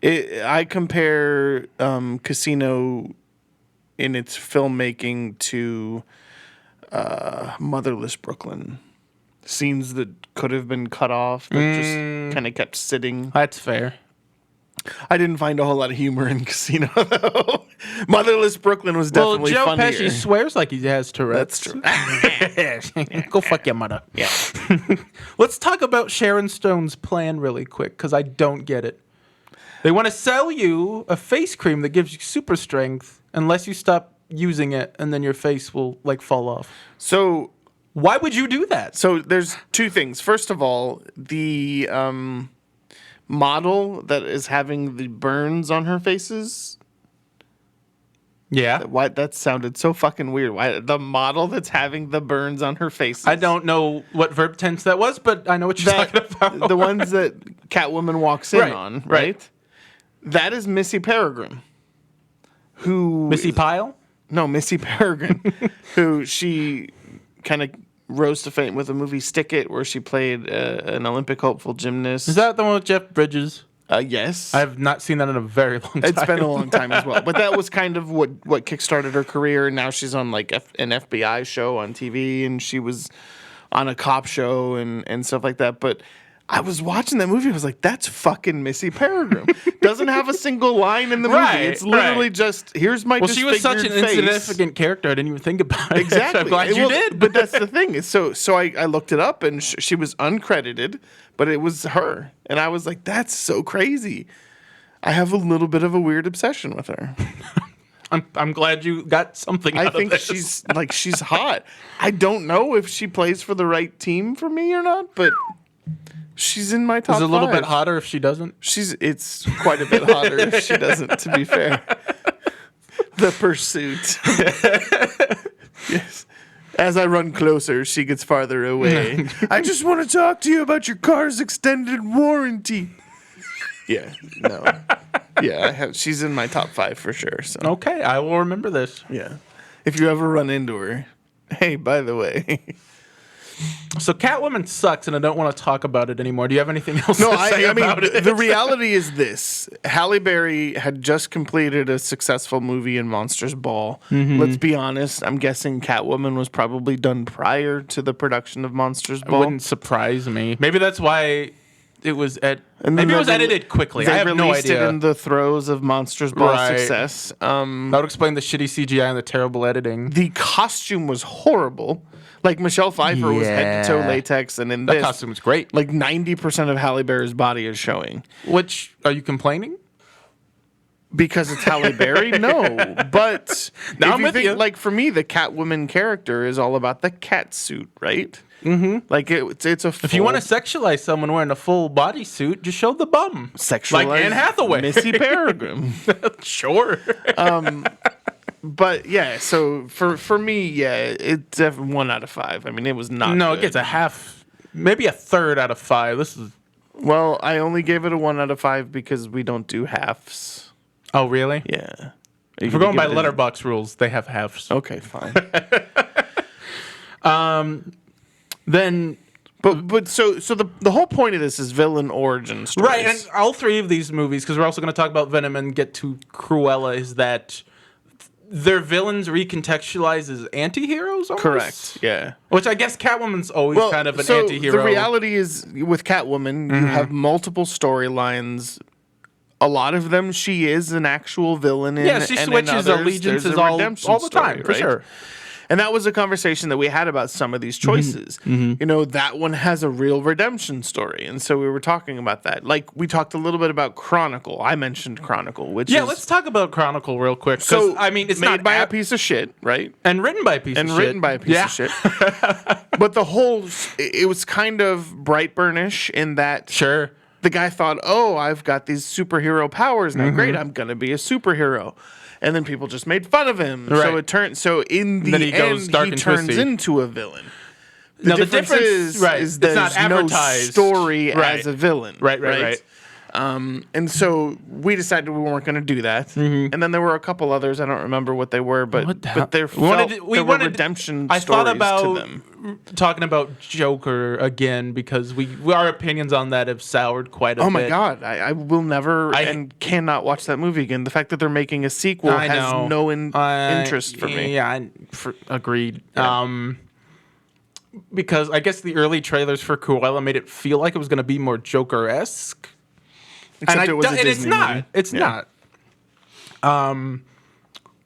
I compare Casino in its filmmaking to Motherless Brooklyn. Scenes that could have been cut off that just kind of kept sitting. That's fair. I didn't find a whole lot of humor in Casino, though. Motherless Brooklyn was definitely Joe funnier. Pesci swears like he has Tourette's. That's true. Go fuck your mother. Yeah. Let's talk about Sharon Stone's plan really quick, because I don't get it. They want to sell you a face cream that gives you super strength unless you stop using it, and then your face will like fall off. So Why would you do that? So there's 2 things. First of all, the model that is having the burns on her faces. Yeah. Why that sounded so fucking weird. Why the model that's having the burns on her faces? I don't know what verb tense that was, but I know what you're talking about. The ones that Catwoman walks in Right, on, right. right? That is Missy Peregrine. Who Missy Pyle? No, Missy Peregrine, who she kind of rose to fame with the movie Stick It, where she played an Olympic hopeful gymnast. Is that the one with Jeff Bridges? Yes. I've not seen that in a very long time. It's been a long time as well. But that was kind of what kickstarted her career. Now she's on like an FBI show on TV, and she was on a cop show and stuff like that. But I was watching that movie. I was like, that's fucking Missy Peregrine. Doesn't have a single line in the movie. Right, It's literally right. just, here's my Well, she was such an disfigured face. insignificant character. I didn't even think about it. Exactly. I'm glad you did. But that's the thing. So I looked it up, and she was uncredited, but it was her. And I was like, that's so crazy. I have a little bit of a weird obsession with her. I'm glad you got something out I think of this. she's hot. I don't know if she plays for the right team for me or not, but she's in my top Is it a little 5. bit hotter if she doesn't? It's quite a bit hotter if she doesn't, to be fair. The pursuit. Yes. As I run closer, she gets farther away. I just want to talk to you about your car's extended warranty. Yeah, no. Yeah, she's in my top 5 for sure. So Okay, I will remember this. yeah. If you ever run into her, hey, by the way. So Catwoman sucks, and I don't want to talk about it anymore. Do you have anything else No, to say I mean, about it? the reality is this. Halle Berry had just completed a successful movie in Monsters Ball. Mm-hmm. Let's be honest. I'm guessing Catwoman was probably done prior to the production of Monsters It Ball. wouldn't surprise me. Maybe that's why it was And then maybe it was they edited quickly. They I have no released idea. it in the throes of Monsters Ball Right. success. That would explain the shitty CGI and the terrible editing. The costume was horrible. Like Michelle Pfeiffer was head to toe Yeah. latex, and in That this, costume was great. like 90% of Halle Berry's body is showing. Which, are you complaining? Because it's Halle Berry? No. But No, if I'm with think, you. like for me, the Catwoman character is all about the cat suit, right? Mm-hmm. Like it's a If you want to sexualize someone wearing a full bodysuit, just show the bum. sexualize Like Anne Hathaway. Missy Peregrine. Sure. But yeah, so for me, yeah, it's 1 out of 5. I mean, it was not No, good. it gets a half, maybe a third out of 5. This is. Well, I only gave it a 1 out of 5 because we don't do halves. Oh, really? Yeah. If we're going by letterbox rules, they have halves. Okay, fine. Then but so the whole point of this is villain origin stories. right, and all 3 of these movies, because we're also going to talk about Venom and get to Cruella, is that their villains recontextualize as anti-heroes almost? Correct. Yeah. Which I guess Catwoman's always kind of an so anti-hero. the reality is with Catwoman, you have multiple storylines. A lot of them, she is an actual villain in. Yeah, she and in switches others, allegiances there's a all redemption the time, story, for right? sure. And that was a conversation that we had about some of these choices. You know, that one has a real redemption story. And so we were talking about that. Like, we talked a little bit about Chronicle. I mentioned Chronicle, which Yeah, is... let's talk about Chronicle real quick. So, I mean, it's made not by a piece of shit, right? and written by a piece And of written shit. by a piece of shit. But the whole... It was kind of Brightburnish in that... Sure. The guy thought, oh, I've got these superhero powers now. Great, I'm going to be a superhero. And then people just made fun of him. Right. So it turned. So in the Then he goes end, dark he and turns twisty. into a villain. Now, the difference difference- right, is it's there's not advertised. no story Right. as a villain. Right. And so we decided we weren't going to do that. And then there were a couple others. I don't remember what they were, but What the hell? there We were wanted- redemption I stories thought about to them. talking about Joker again because our opinions on that have soured quite a bit. Oh my god! I will never I- and cannot watch that movie again. The fact that they're making a sequel I has know. no interest for me. Yeah, agreed. Because I guess the early trailers for Cruella made it feel like it was going to be more Joker-esque. Except it was a and it's Disney not. movie. It's Yeah. not.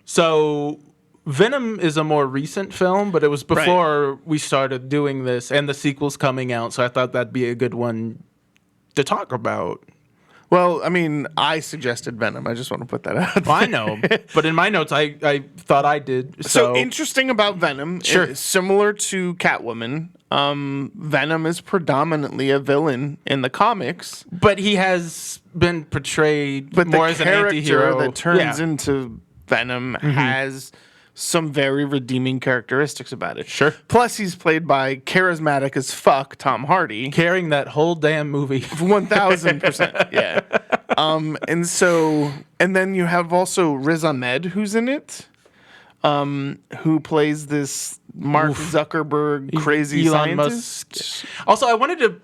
So Venom is a more recent film, but it was before we started doing this, and the sequel's coming out. So I thought that'd be a good one to talk about. Well, I mean, I suggested Venom. I just want to put that out. Well, I know, but in my notes, I thought I did. So interesting about Venom. Sure. Similar to Catwoman, Venom is predominantly a villain in the comics, but he has been portrayed but more the as an character anti-hero that turns Yeah. into Venom has some very redeeming characteristics about it. Sure. Plus, he's played by charismatic as fuck Tom Hardy. carrying that whole damn movie. 1000%. Yeah. And then you have also Riz Ahmed who's in it, who plays this Mark Zuckerberg crazy Elon scientist. Musk. Also, I wanted to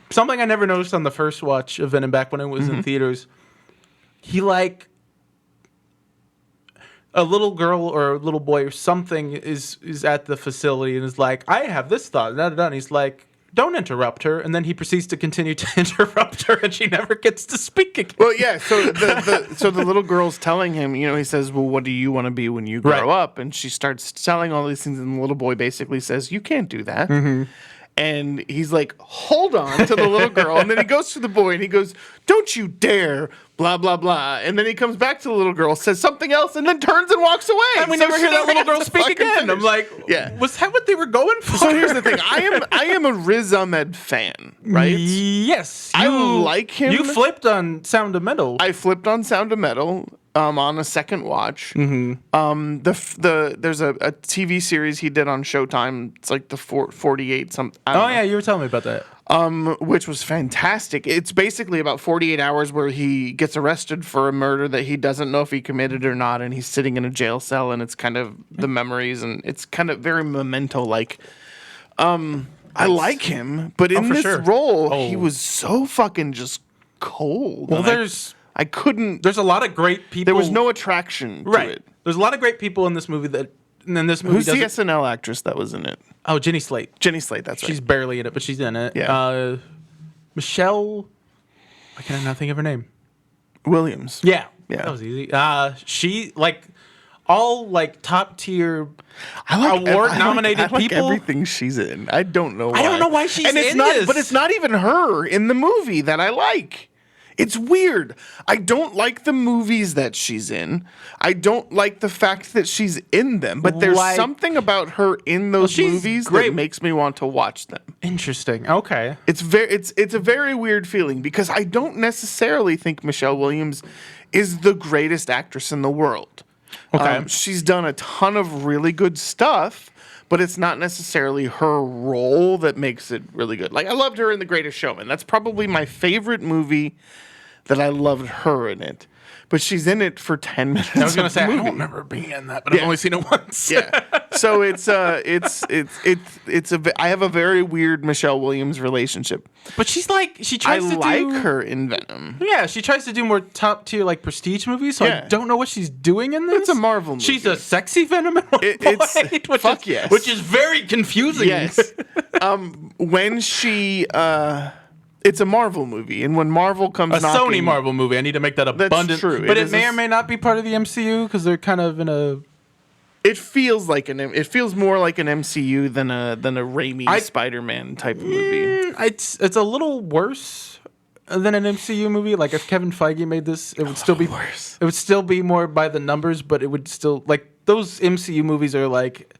something I never noticed on the first watch of Venom back when it was in theaters. He like a little girl or a little boy or something is at the facility and is like, I have this thought. And he's like, don't interrupt her. And then he proceeds to continue to interrupt her, and she never gets to speak again. Well, yeah. So the little girl's telling him, he says, well, what do you want to be when you grow up? And she starts telling all these things, and the little boy basically says, you can't do that. And he's like, hold on to the little girl. And then he goes to the boy and he goes, don't you dare, blah, blah, blah. And then he comes back to the little girl, says something else, and then turns and walks away. And we never hear that little girl speak again. Finish. I'm like, was that what they were going for? So here's the thing. I am a Riz Ahmed fan, right? Yes. I like him. You flipped on Sound of Metal. I flipped on Sound of Metal. On a second watch, there's a TV series he did on Showtime. It's like the 48 something. Yeah, you were telling me about that. Which was fantastic. It's basically about 48 hours where he gets arrested for a murder that he doesn't know if he committed or not, and he's sitting in a jail cell, and it's kind of the memories, and it's kind of very Memento-like. I like him, but in this role, he was so fucking just cold. Well, I couldn't. There's a lot of great people. There was no attraction to it. There's a lot of great people in this movie Who's the SNL actress that was in it? Oh, Jenny Slate. Jenny Slate, that's right. She's barely in it, but she's in it. Yeah. Michelle. I cannot think of her name. Williams. Yeah. Yeah. That was easy. She all top tier award nominated people. Everything she's in. I don't know why. I don't know why she's in this. But it's not even her in the movie that I like. It's weird. I don't like the movies that she's in. I don't like the fact that she's in them. But there's something about her in those movies that makes me want to watch them. Interesting. Okay. It's a very weird feeling because I don't necessarily think Michelle Williams is the greatest actress in the world. Okay. She's done a ton of really good stuff, but it's not necessarily her role that makes it really good. Like, I loved her in The Greatest Showman. That's probably my favorite movie that I loved her in it. But she's in it for 10 minutes. I was going to say, I don't remember being in that, but I've only seen it once. Yeah. So I have a very weird Michelle Williams relationship. But she tries to do... I like her in Venom. Yeah, she tries to do more top tier prestige movies, so I don't know what she's doing in this. It's a Marvel movie. She's a sexy Venom at one point, yes. Which is very confusing. Yes. When she... It's a Marvel movie, and when Marvel comes Sony Marvel movie, I need to make that abundant. That's true. But it may or may not be part of the MCU because they're kind of in a... It feels more like an MCU than a Raimi Spider-Man type of movie. It's a little worse than an MCU movie. Like if Kevin Feige made this, it would still be worse. It would still be more by the numbers, but it would still those MCU movies are like...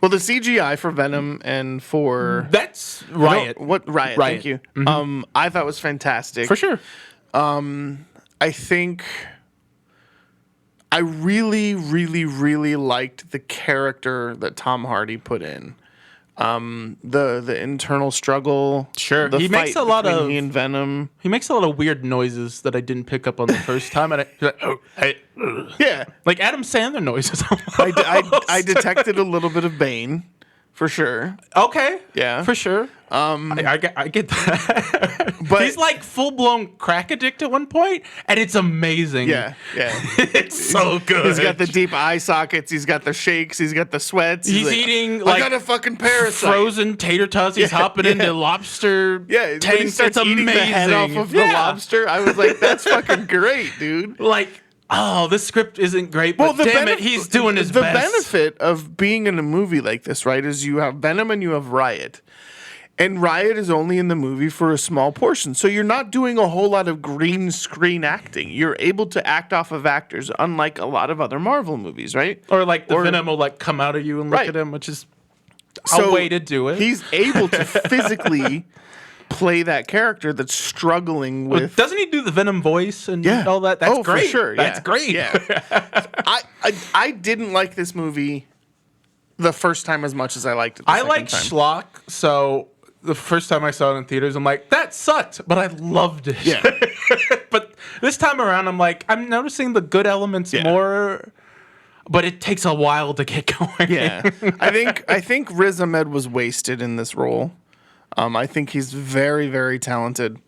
Well, the CGI for Venom and for... That's Riot. Riot. Thank you. Mm-hmm. I thought was fantastic. For sure. I think I really, really, really liked the character that Tom Hardy put in. The internal struggle. Sure. The he fight makes a lot of... he and Venom. He makes a lot of weird noises that I didn't pick up on the first time. And yeah. Like Adam Sandler noises. I detected a little bit of Bane, for sure. Okay. Yeah. For sure. I get that. But he's like full blown crack addict at one point, and it's amazing. Yeah. It's so good. He's got the deep eye sockets. He's got the shakes. He's got the sweats. He's eating I got a fucking parasite. Frozen tater tots. He's hopping into lobster tanks. He starts it's eating amazing. the head off of the lobster. I was like, that's fucking great, dude. This script isn't great, but damn it, he's doing his best. The benefit of being in a movie like this, right, is you have Venom and you have Riot. And Riot is only in the movie for a small portion. So you're not doing a whole lot of green screen acting. You're able to act off of actors, unlike a lot of other Marvel movies, right? Or Venom will come out of you and look at him, which is a way to do it. He's able to physically play that character that's struggling with... Doesn't he do the Venom voice and all that? That's great. For sure. That's great. Yeah. I didn't like this movie the first time as much as I liked it the second time. Schlock, so... The first time I saw it in theaters, I'm like, that sucked, but I loved it. Yeah. But this time around, I'm noticing the good elements more, but it takes a while to get going. Yeah. I think Riz Ahmed was wasted in this role. I think he's very, very talented.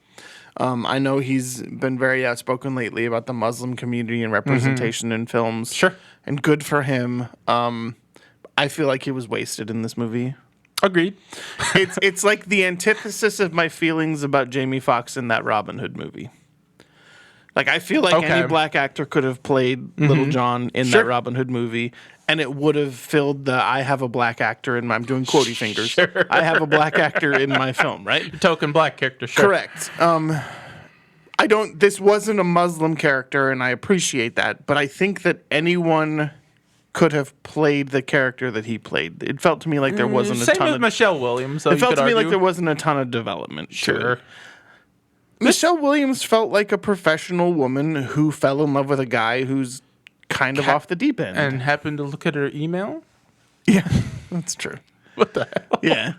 I know he's been very outspoken lately about the Muslim community and representation in films. Sure. And good for him. I feel like he was wasted in this movie. Agreed. It's like the antithesis of my feelings about Jamie Foxx in that Robin Hood movie. Like, I feel like any black actor could have played Little John in that Robin Hood movie, and it would have filled the I have a black actor in my... I'm doing quotey fingers. Sure. I have a black actor in my film, right? Token black character, sure. Correct. This wasn't a Muslim character, and I appreciate that, but I think that anyone could have played the character that he played. It felt to me like there wasn't a Same ton with of... Michelle Williams. So It felt to me like argue. there wasn't a ton of development. Sure. Michelle Williams felt like a professional woman who fell in love with a guy who's kind of off the deep end. And happened to look at her email. Yeah, that's true. What the hell? Yeah.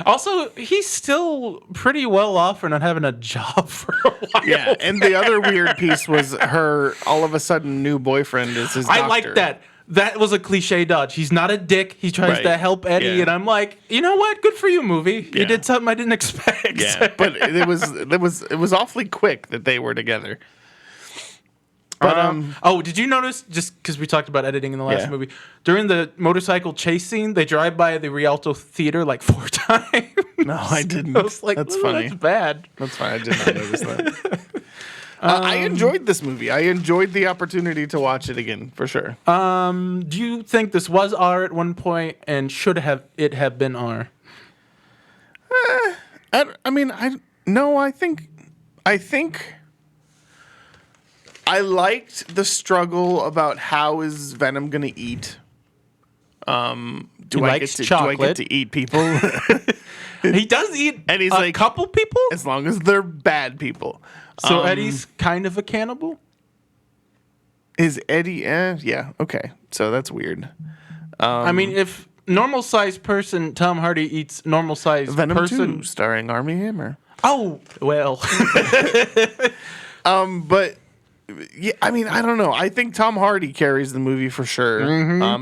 Also, he's still pretty well off for not having a job for a while. Yeah, and the other weird piece was her all of a sudden new boyfriend is his doctor. I like that. That was a cliche dodge. He's not a dick. He tries to help Eddie, Yeah. and I'm like, you know what? Good for you, movie. You Yeah. did something I didn't expect. Yeah, but it was awfully quick that they were together. But oh, did you notice? Just because we talked about editing in the last Yeah. movie, during the motorcycle chase scene, they drive by the Rialto Theater like 4 times. no, I didn't. I was like, that's "Ooh, funny. That's bad. That's fine. I did not notice that. I enjoyed this movie. I enjoyed the opportunity to watch it again, for sure. Do you think this was R at one point, and should it have been R? I think I liked the struggle about how is Venom going to eat. Do I get chocolate. to eat people? He does eat And he's a like- couple people. As long as they're bad people. So Eddie's kind of a cannibal. Is Eddie? Yeah. Okay. So that's weird. I mean, if normal sized person Tom Hardy eats normal sized Venom person. 2, starring Armie Hammer. Oh well. But yeah, I mean, I don't know. I think Tom Hardy carries the movie for sure.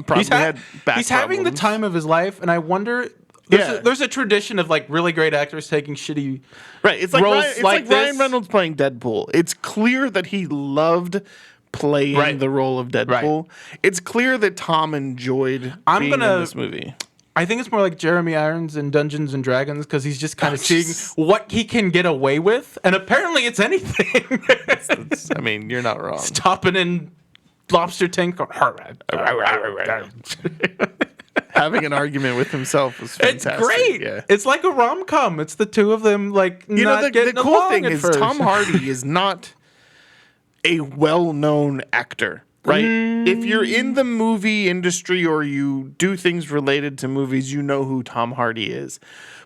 Probably had back he's having the problems. time of his life, and I wonder. There's a tradition of like really great actors taking shitty. Right. It's like roles Ryan, it's like like Ryan this. Reynolds playing Deadpool. It's clear that he loved playing Right. the role of Deadpool. It's clear that Tom enjoyed being in this movie. I think it's more like Jeremy Irons in Dungeons and Dragons because he's just kind of seeing Jesus. what he can get away with, and apparently it's anything. I mean, you're not wrong. Topping in lobster tank. Having an argument with himself was It's fantastic. great. Yeah. It's like a rom com. It's the two of them like You not know, the getting cool along thing at is first. Tom Hardy is not a well-known actor, right? If you're in the movie industry or you do things related to movies, you know who Tom Hardy is.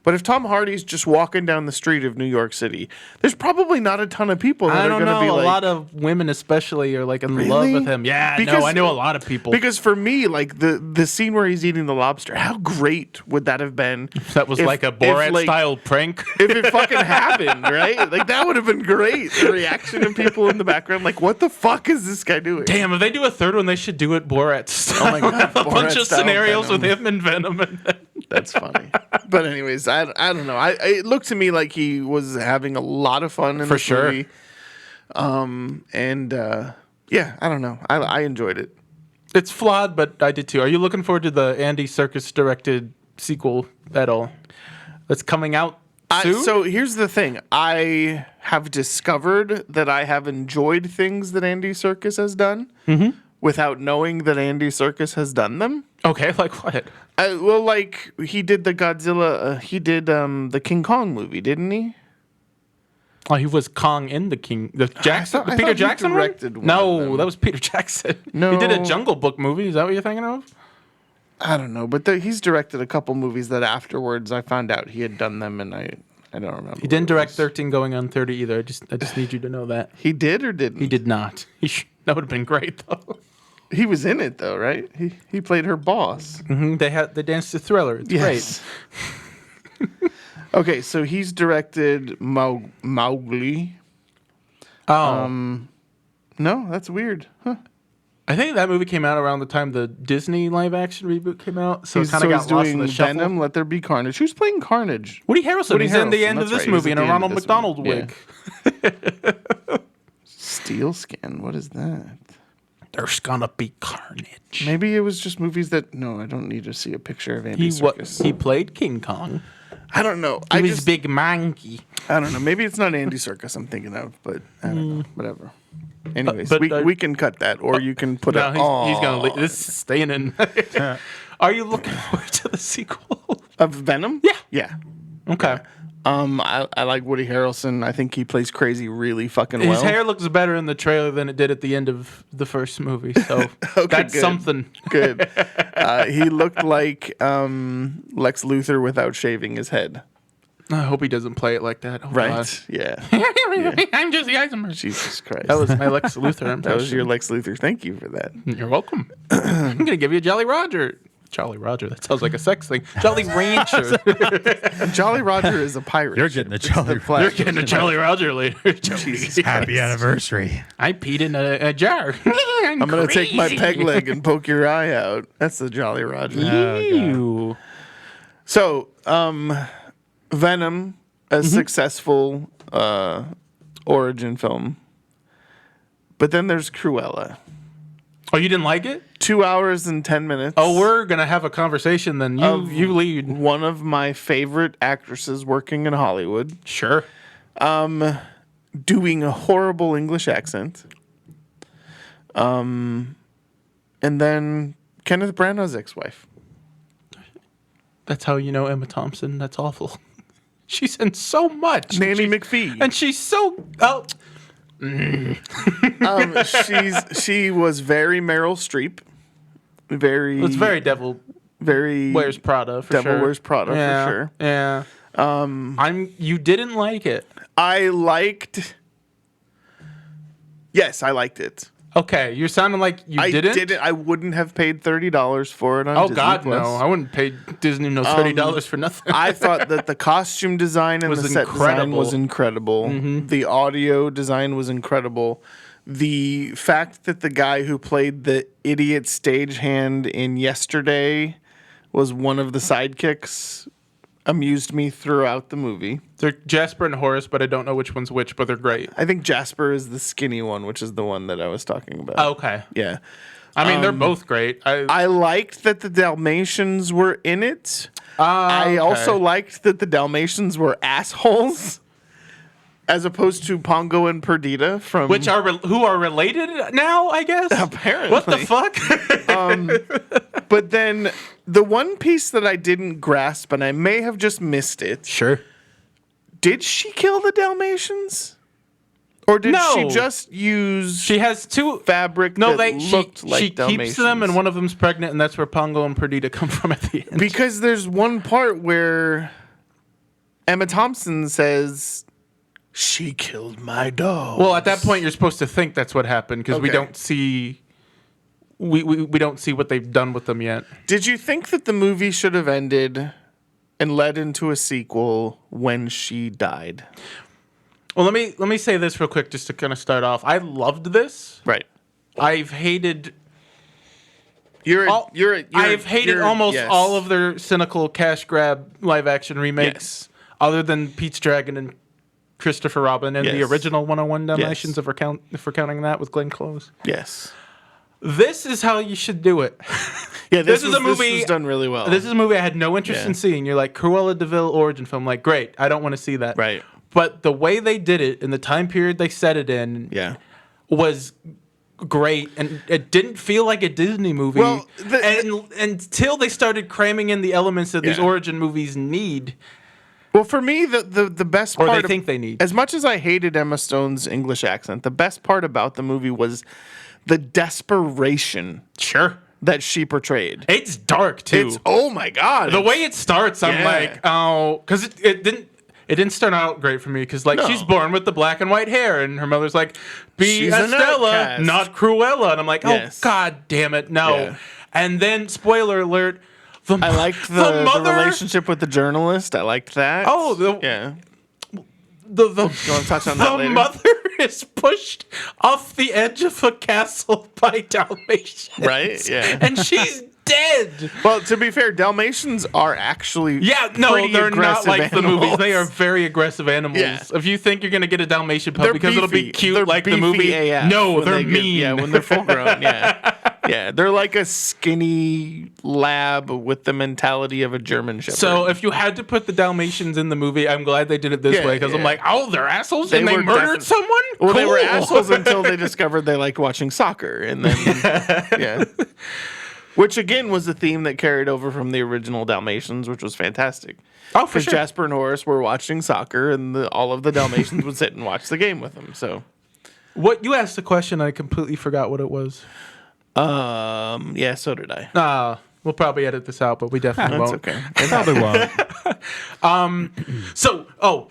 But if Tom Hardy's just walking down the street of New York City, there's probably not a ton of people that I are don't going to know. be A like... lot of women, especially, are like in love Really? with him. Yeah, Because- no, I know a lot of people. Because for me, like the scene where he's eating the lobster, how great would that have been? that was if- like a if, Borat like, style prank. If it fucking happened, right? Like that would have been great. The reaction of people in the background, like, what the fuck is this guy doing? Damn, if they do a third one, they should do it Borat style. Oh my God, a bunch of Borat-style scenarios Venom. with him and Venom. And That's funny. But anyways, I don't know. It looked to me like he was having a lot of fun in For this sure. movie. Yeah, I don't know. I enjoyed it. it's flawed, but I did too. Are you looking forward to the Andy Serkis directed sequel at all? That's coming out soon? So here's the thing. I have discovered that I have enjoyed things that Andy Serkis has done without knowing that Andy Serkis has done them. Okay, like what? Well, like he did the Godzilla. He did the King Kong movie, didn't he? Oh, he was Kong in the Jackson, I the thought Peter he Jackson directed one? one of No, them. that was Peter Jackson. No. He did a Jungle Book movie. Is that what you're thinking of? I don't know, but he's directed a couple movies that afterwards I found out he had done them, and I don't remember. He didn't direct 13 Going on 30 either. I just need you to know that. He did or didn't? He did not. That would have been great though. He was in it though, right? He played her boss. They danced to Thriller. It's Yes. Okay, so he's directed Mowgli. great. Oh, No, that's weird. Huh. I think that movie came out around the time the Disney live action reboot came out, so it kind of he's got lost in doing the shuffle. Venom, Let There Be Carnage. Who's playing Carnage? Woody Harrelson. Woody He's in the Harrelson, end of that's this right, he's movie at in a the end of Ronald this McDonald movie. wig. Steel Skin. What is that? There's gonna be carnage. Maybe it was just movies that. No, I don't need to see a picture of Andy Serkis. He played King Kong. I don't know. He was big monkey. I don't know. Maybe it's not Andy Serkis I'm thinking of, but I don't know. Whatever. Anyways, but, we can cut that, or you can put No, a. he's gonna leave. This is staying in. Are you looking forward to the sequel? Of Venom? Yeah. Yeah. Okay. I like Woody Harrelson. I think he plays crazy really fucking well. His hair looks better in the trailer than it did at the end of the first movie, so that's good. something. Good. He looked like Lex Luthor without shaving his head. I hope he doesn't play it like that. Oh, Right? God. Yeah. I'm Jesse Eisenberg. Jesus Christ. That was my Lex Luthor impression. That was your Lex Luthor. Thank you for that. You're welcome. I'm gonna give you a Jolly Roger. Jolly Roger. That sounds like a sex thing. Jolly Rancher. Jolly Roger is a pirate. You're getting a Jolly flag. You're getting a Jolly Roger later. Jesus Happy anniversary. I peed in a jar. I'm going to take my peg leg and poke your eye out. That's the Jolly Roger. Ew. So, Venom, a successful origin film. But then there's Cruella. Oh, you didn't like it? 2 hours and 10 minutes. Oh, we're gonna have a conversation then. You lead. One of my favorite actresses working in Hollywood. Sure. Doing a horrible English accent. And then Kenneth Branagh's ex-wife. That's how you know Emma Thompson. That's awful. She's in so much. Nanny McPhee. And she's so. Oh. She was very Meryl Streep. It's very Devil very Wears Prada for Devil sure. Wears Prada Yeah, for sure. Yeah. You didn't like it. I liked. Yes, I liked it. Okay, you're sounding like you I didn't. I wouldn't have paid $30 for it on Oh Disney God, Plus. no! I wouldn't pay Disney $30 for nothing. I thought that the costume design and Was the set design incredible. was incredible. The audio design was incredible. The fact that the guy who played the idiot stagehand in Yesterday was one of the sidekicks amused me throughout the movie. They're Jasper and Horace, but I don't know which one's which, but they're great. I think Jasper is the skinny one, which is the one that I was talking about. Okay. Yeah. I mean, they're both great. I liked that the Dalmatians were in it. I okay. also liked that the Dalmatians were assholes, as opposed to Pongo and Perdita from Which are who are related now, I guess. Apparently. What the fuck? But then the one piece that I didn't grasp, and I may have just missed it. Sure. Did she kill the Dalmatians, or did she No. just use She has two fabric No, that looked like she Dalmatians? keeps them, and one of them's pregnant, and that's where Pongo and Perdita come from at the end. Because there's one part where Emma Thompson says, "She killed my dog." Well, at that point, you're supposed to think that's what happened because we Okay. don't see. We don't see what they've done with them yet. Did you think that the movie should have ended and led into a sequel when she died? Well, let me say this real quick just to kind of start off. I loved this. Right. I've hated. I've hated almost all of their cynical cash grab live action remakes, other than Pete's Dragon and Christopher Robin and the Yes. original 101 Dalmatians, Yes. if we're counting that with Glenn Close. Yes. This is how you should do it. Yeah, This is a movie- This was done really well. This is a movie I had no interest Yeah. in seeing. You're like, Cruella de Vil origin film. Like, great. I don't want to see that. Right. But the way they did it and the time period they set it in Yeah. was great, and it didn't feel like a Disney movie. Well, and until they started cramming in the elements that these Yeah. origin movies need, Well, for me, the best or part they think they need. as much as I hated Emma Stone's English accent, the best part about the movie was the desperation Sure. that she portrayed. It's dark too. It's oh my god. The way it starts, I'm Yeah. like, oh, because it didn't start out great for me because like No. she's born with the black and white hair and her mother's like, be She's an Estella, outcast. not Cruella, and I'm like, Yes. oh god damn it, no. Yeah. And then spoiler alert, I liked the mother, relationship with the journalist. I liked that. Oh, yeah. the You want to touch on that the later? mother is pushed off the edge of a castle by Dalmatians. Right? Yeah. And she's dead. Well, to be fair, Dalmatians are actually Yeah, no, pretty they're not aggressive like the animals. movies. They are very aggressive animals. Yeah. If you think you're gonna get a Dalmatian puppy They're because it'll be beefy. cute They're like the beefy movie, AF no, when they're they get- mean. yeah, when they're full grown. Yeah. Yeah, they're like a skinny lab with the mentality of a German Shepherd. So if you had to put the Dalmatians in the movie, I'm glad they did it this Yeah, way because I'm yeah. like, oh, they're assholes They and they were murdered definite- someone. Well, they were Cool. assholes until they discovered they liked watching soccer, and then yeah, which again was a theme that carried over from the original Dalmatians, which was fantastic. Oh, for Because sure. Jasper and Horace were watching soccer, and all of the Dalmatians would sit and watch the game with them. So, What you asked the question, I completely forgot what it was. yeah, so did I. We'll probably edit this out, but we definitely That's won't. okay. Probably won't. So,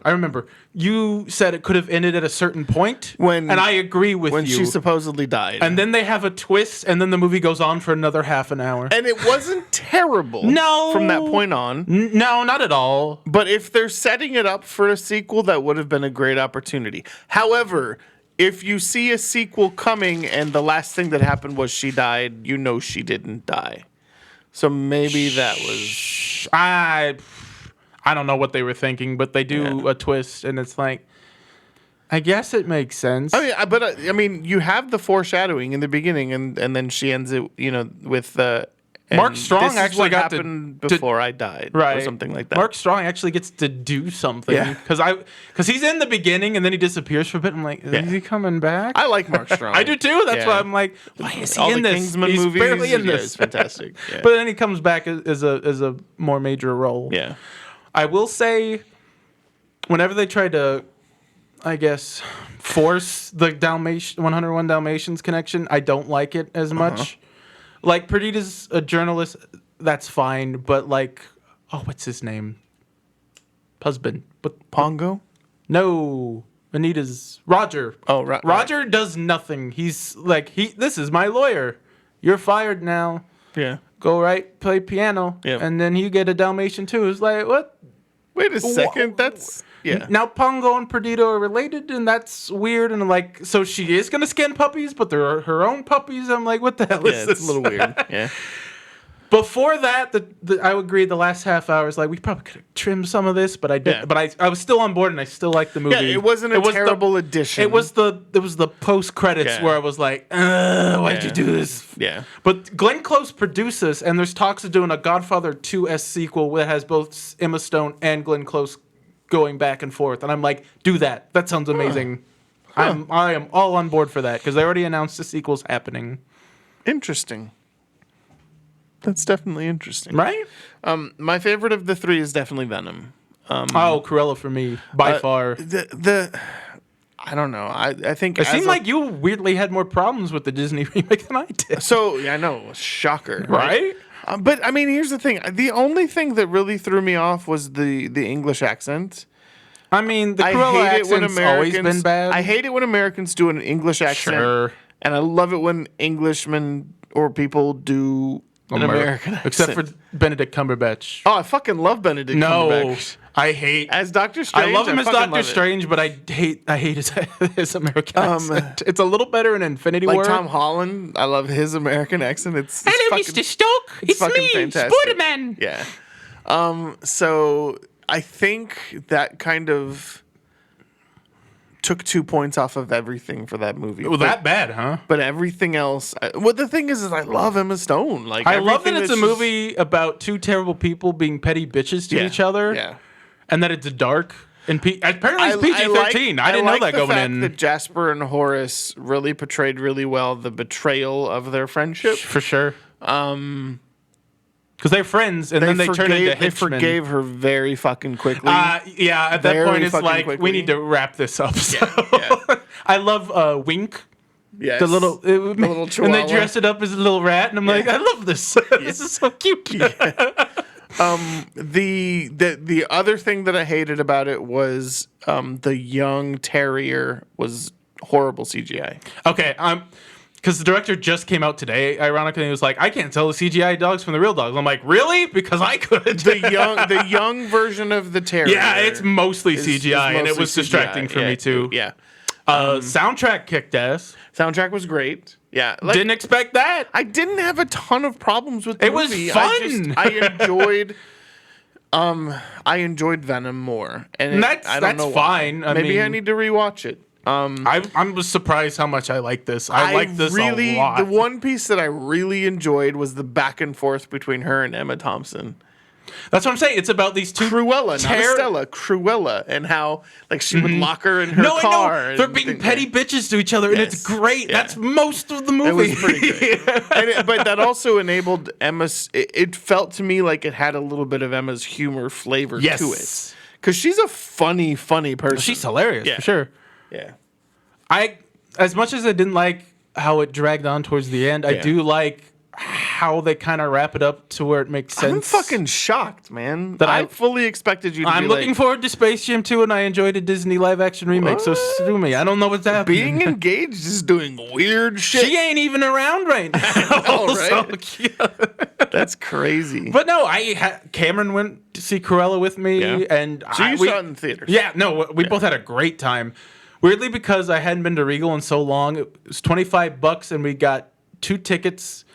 I remember. You said it could have ended at a certain point, When- and I agree with When you. she supposedly died, And then they have a twist, and then the movie goes on for another half an hour. and it wasn't terrible. No. from that point on. No, not at all. But if they're setting it up for a sequel, that would have been a great opportunity. However, if you see a sequel coming and the last thing that happened was she died, you know she didn't die. So maybe that was I don't know what they were thinking, but they do a twist, and it's like, I guess it makes sense. I mean, you have the foreshadowing in the beginning, and then she ends it, with Mark and Strong this is actually what got to- happened before I died, right, or something like that. Mark Strong actually gets to do something Yeah. because he's in the beginning and then he disappears for a bit. I'm like, is he coming back? I like Mark Strong. I do too. That's Yeah. why I'm like, why is he All in the this? Kingsman He's movies, barely in yeah, this. it's fantastic. Yeah. But then he comes back as a more major role. Yeah. I will say, whenever they tried to, I guess, force the 101 Dalmatians connection, I don't like it as much. Like, Perdita's a journalist, that's fine, but like, what's his name? Husband. But Pongo? no, Anita's Roger. Oh, right. Roger does nothing. He's like, this is my lawyer. You're fired now. Yeah. Go play piano. Yep. And then you get a Dalmatian too. It's like, what? Wait a second. That's yeah. Now Pongo and Perdita are related, and that's weird. And like, so she is gonna skin puppies, but they're her own puppies. I'm like, what the hell is Yeah, this? it's a little weird. Yeah. Before that, I agree. The last half hour is like we probably could have trimmed some of this, but I did. Yeah. But I was still on board, and I still liked the movie. Yeah, it wasn't a terrible addition. It was the post credits Yeah. where I was like, why'd you Yeah. do this? Yeah. But Glenn Close produced this, and there's talks of doing a Godfather 2S sequel that has both Emma Stone and Glenn Close going back and forth. And I'm like, do that. That sounds amazing. I am all on board for that because they already announced the sequel's happening. Interesting. That's definitely interesting. Right? My favorite of the three is definitely Venom. Cruella for me, by far. I don't know. I think It seemed like you weirdly had more problems with the Disney remake than I did. so. Yeah, I know. Shocker. Right? But I mean, here's the thing. The only thing that really threw me off was the English accent. I mean, the I Cruella hate it when accent's always Americans. been bad. I hate it when Americans do an English accent. Sure. And I love it when Englishmen or people do an American accent. Except for Benedict Cumberbatch. Oh, I fucking love Benedict No, Cumberbatch. I hate. As Doctor Strange. I love him as fucking Doctor love it. Strange, but I hate his American accent. It's a little better in Infinity Like War. Tom Holland, I love his American accent. It's Hello, fucking, Mr. Stoke. It's fucking me, fantastic. Spider-Man. Yeah. So I think that kind of took 2 points off of everything for that movie. Well, that bad, huh? But everything else, well, the thing is I love Emma Stone. Like I love that everything it's a that's just- movie about two terrible people being petty bitches to Yeah, each other. Yeah. And that it's dark. And apparently it's PG-13. I didn't know that going in. That Jasper and Horace really portrayed really well the betrayal of their friendship. For sure. Because they're friends, and then they turn into They henchmen. forgave her very fucking quickly. Yeah, at that Very point, it's fucking like, we quickly. need to wrap this up. So. yeah. I love Wink. Yes. The little little and they chihuahua. dress it up as a little rat, and I'm like, I love this. This is so cute. The other thing that I hated about it was the young terrier was horrible CGI. Okay, because the director just came out today. Ironically, he was like, I can't tell the CGI dogs from the real dogs. I'm like, really? Because I could. The young version of the terrier. Yeah, it's mostly is CGI, and it mostly was distracting CGI. for Yeah, me too. Yeah. Soundtrack kicked ass. Soundtrack was great. Yeah, like, Didn't expect that. I didn't have a ton of problems with the It was movie. fun. I enjoyed Venom more, and And I don't know that's why. fine. I Maybe I mean- need to rewatch it. I'm surprised how much I like this. I like this really, a lot. The one piece that I really enjoyed was the back and forth between her and Emma Thompson. That's what I'm saying. It's about these two. Cruella, not Estella, Cruella, and how like she would lock her in her No, car. I know. They're and being things petty like- bitches to each other, and it's Yes. great. Yeah. That's most of the movie. It was pretty great. But that also enabled Emma's. It felt to me like it had a little bit of Emma's humor flavor Yes. to it. Because she's a funny person. She's hilarious Yeah. for sure. Yeah. As much as I didn't like how it dragged on towards the end, I Yeah. do like how they kind of wrap it up to where it makes sense. I'm fucking shocked, man. That I I- fully expected you to I'm be looking like, forward to Space Jam 2, and I enjoyed a Disney live action remake. So What? sue me. I don't know what's happening. being engaged is doing weird shit. She ain't even around right now. know, So, right? yeah. That's crazy. But no, Cameron went to see Cruella with me, Yeah. and So you we- saw it in theaters. Yeah, no, we both had a great time. Weirdly, because I hadn't been to Regal in so long, it was $25, and we got 2 tickets,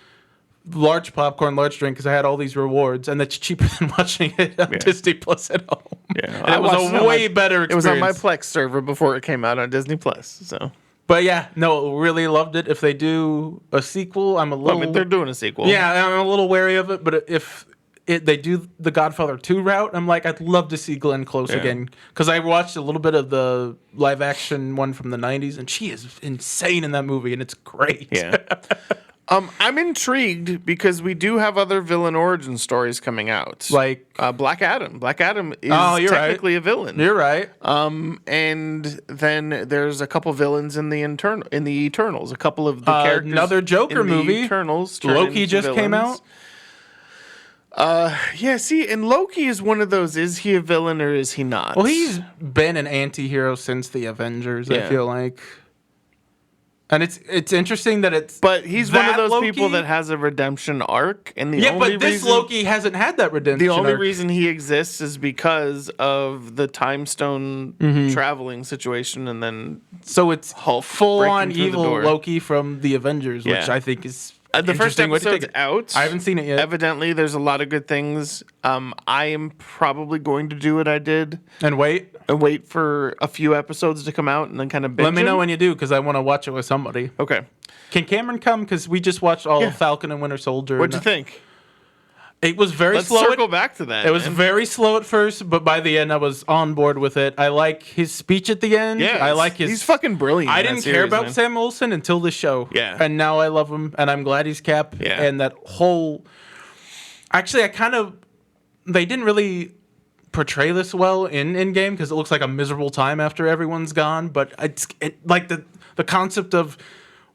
large popcorn, large drink, because I had all these rewards, and that's cheaper than watching it on Disney Plus at home. Yeah, And I it was watched it a on way my- better It experience. was on my Plex server before it came out on Disney Plus. So, But yeah, no, really loved it. If they do a sequel, I'm a little. but they're doing a sequel. Yeah, I'm a little wary of it, but if they do the Godfather 2 route, I'm like, I'd love to see Glenn Close Yeah. again. Because I watched a little bit of the live action one from the 90s, and she is insane in that movie, and it's great. Yeah. I'm intrigued because we do have other villain origin stories coming out. Like, Black Adam. Black Adam is Oh, you're right. technically a villain. you're right. And then there's a couple villains in the Eternals. A couple of the characters. Another Joker in the movie. Eternals. turn Loki into just came villains. Yeah, see, and Loki is one of those. Is he a villain or is he not? Well, he's been an anti-hero since the Avengers, I Yeah. feel like. And it's interesting that it's. But he's one of that those Loki- people that has a redemption arc, and the Yeah, only but this reason, Loki hasn't had that redemption. the only arc. reason he exists is because of the time stone traveling situation, and then So it's Hulk full on breaking through the evil door. Loki from the Avengers, which Yeah. I think is the first interesting way to take episode's it. out. I haven't seen it yet. Evidently, there's a lot of good things. I am probably going to do what I did And wait, and wait for a few episodes to come out, and then kind of binge let me know them. when you do because I want to watch it with somebody. Okay, Can Cameron come? Because we just watched all Yeah. of Falcon and Winter Soldier. what'd you and think? It was very Let's slow. circle back to that. It was man. very slow at first, but by the end, I was on board with it. I like his speech at the end. Yeah, I like his. He's fucking brilliant. I in that didn't care series, about man. Sam Wilson until this show. Yeah. And now I love him, and I'm glad he's Cap. Yeah. And that whole. Actually, I kind of. They didn't really portray this well in Endgame because it looks like a miserable time after everyone's gone. But like the concept of.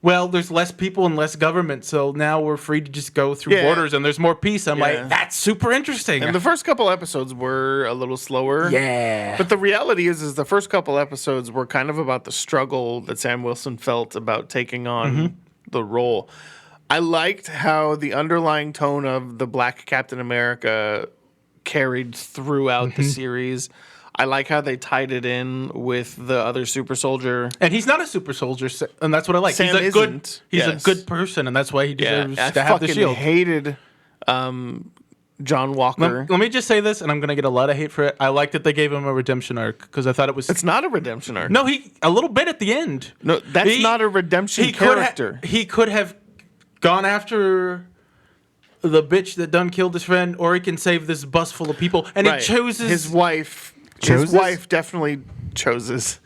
Well, there's less people and less government, so now we're free to just go through Yeah. borders and there's more peace. I'm Yeah. like, that's super interesting. And the first couple episodes were a little slower. yeah. But the reality is the first couple episodes were kind of about the struggle that Sam Wilson felt about taking on the role. I liked how the underlying tone of the Black Captain America carried throughout the series. I like how they tied it in with the other super soldier. And he's not a super soldier, and that's what I like. Sam he's a good, isn't. he's Yes. a good person, and that's why he deserves I to have the fucking shield. hated John Walker. Let me just say this, and I'm gonna get a lot of hate for it. I like that they gave him a redemption arc because I thought it was It's not a redemption arc. no, he a little bit at the end. No, that's He- not a redemption He could character. he could have gone after the bitch that done killed his friend, or he can save this bus full of people, and Right. he chooses his wife. Chooses? His wife definitely chooses.